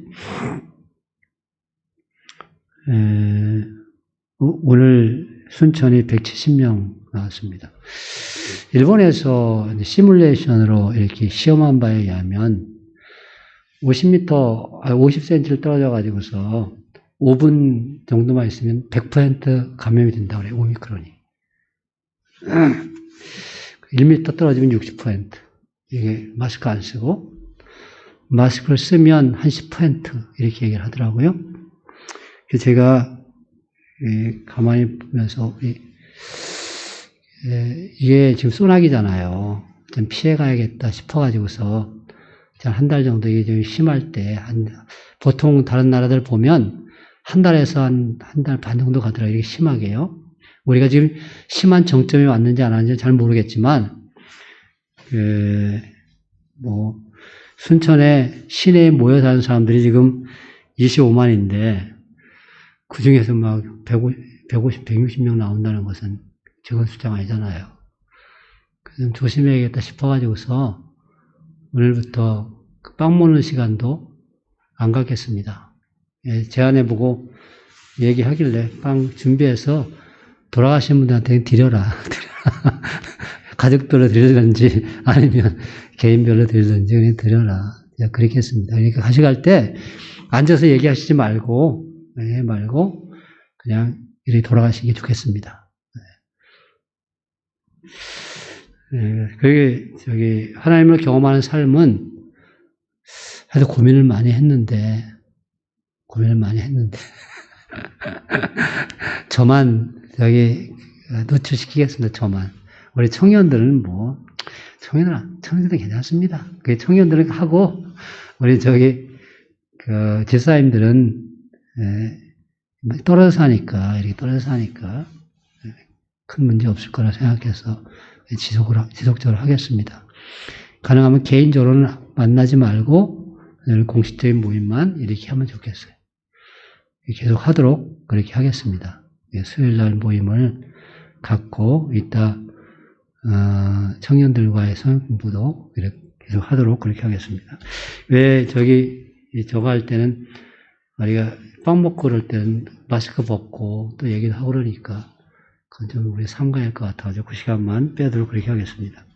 S1: 오늘 순천이 170명 나왔습니다. 일본에서 시뮬레이션으로 이렇게 시험한 바에 의하면 50cm를 떨어져 가지고서 5분 정도만 있으면 100% 감염이 된다고 그래요. 오미크론이. 1m 떨어지면 60%. 이게 마스크 안 쓰고 마스크를 쓰면 한 10% 이렇게 얘기를 하더라고요. 그래서 제가 가만히 보면서 이게 지금 소나기잖아요. 좀 피해가야겠다 싶어가지고서 한 달 정도 이게 좀 심할 때 보통 다른 나라들 보면 한 달에서 한 달 반 정도 가더라고요. 이게 심하게요. 우리가 지금 심한 정점이 왔는지 안 왔는지 잘 모르겠지만 순천에 시내에 모여 사는 사람들이 지금 25만인데 그 중에서 막 150, 160명 나온다는 것은 적은 숫자가 아니잖아요. 그래서 좀 조심해야겠다 싶어가지고서 오늘부터 빵 먹는 시간도 안 갖겠습니다. 제 아내 보고 얘기하길래 빵 준비해서 돌아가신 분들한테 드려라. 가족별로 드리든지 아니면 개인별로 드리든지 그냥 드려라. 그렇게 했습니다. 그러니까 가져갈 때 앉아서 얘기하시지 말고 그냥 이렇게 돌아가시기 좋겠습니다. 그게 하나님을 경험하는 삶은 하여튼 고민을 많이 했는데 저만 노출시키겠습니다. 저만. 우리 청년들은 청년들은 괜찮습니다. 그 청년들은 하고 우리 집사님들은 이렇게 떨어져서 하니까 큰 문제 없을 거라 생각해서 지속적으로 하겠습니다. 가능하면 개인적으로는 만나지 말고 공식적인 모임만 이렇게 하면 좋겠어요. 계속 하도록 그렇게 하겠습니다. 수요일날 모임을 갖고 이따 청년들과의 성경 공부도 계속 하도록 그렇게 하겠습니다. 왜 저거 할 때는 우리가 빵 먹고 그럴 때는 마스크 벗고 또 얘기도 하고 그러니까 그건 좀 우리 삼가할 것 같아가지고 그 시간만 빼도록 그렇게 하겠습니다.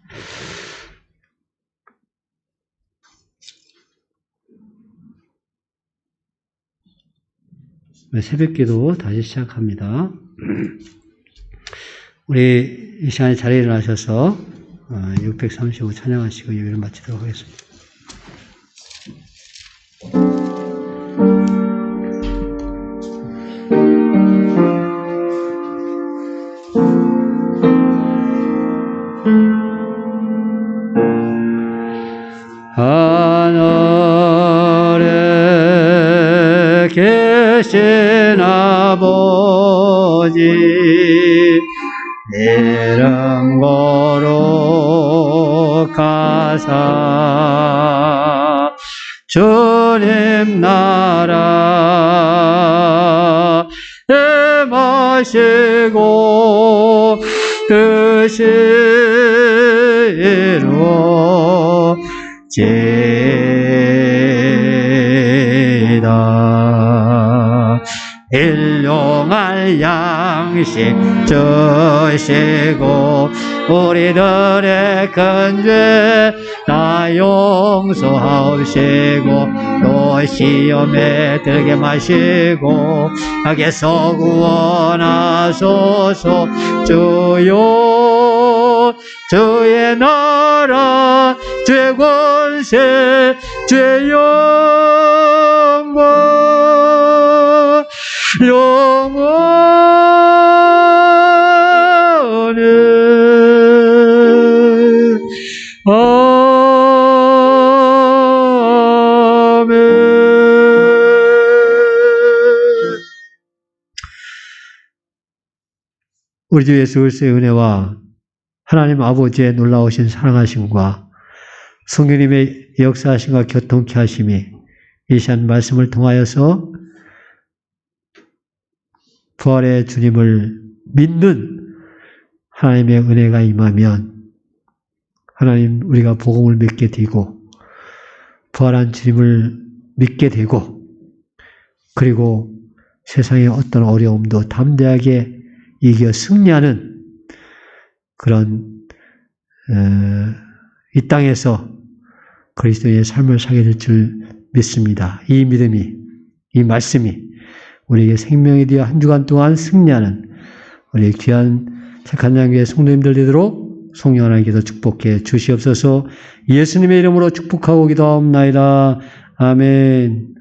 S1: 새벽기도 다시 시작합니다. 우리 이 시간에 자리에 일어나셔서 635 찬양하시고 예배를 마치도록 하겠습니다. 하늘에 계신 아버지 이름 거룩하사 주님 나라 임하시고 뜻이 이루어지이다. 일용할 양식 주시고 우리들의 큰 죄 다 용서하시고 또 시험에 들게 마시고 악에서 구원하소서. 주여 주의 나라 주의 권세 주의 영원히 아멘. 우리 주 예수 그리스도의 은혜와 하나님 아버지의 놀라우신 사랑하심과 성령님의 역사하심과 교통케 하심이 이 시간 말씀을 통하여서 부활의 주님을 믿는 하나님의 은혜가 임하면 하나님 우리가 복음을 믿게 되고 부활한 주님을 믿게 되고 그리고 세상의 어떤 어려움도 담대하게 이겨 승리하는 그런 이 땅에서 그리스도의 삶을 살게 될 줄 믿습니다. 이 믿음이, 이 말씀이 우리에게 생명이 되어 한 주간 동안 승리하는 우리 귀한 착한 양교회 성도님들 되도록 성령 하나님께서 축복해 주시옵소서. 예수님의 이름으로 축복하고 기도하옵나이다. 아멘.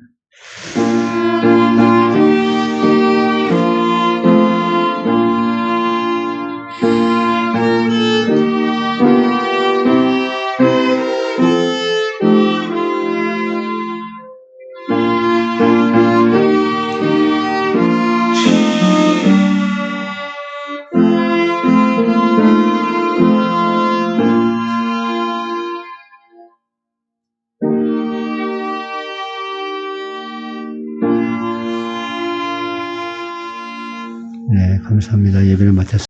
S1: 네, 감사합니다. 예배를 마쳤습니다.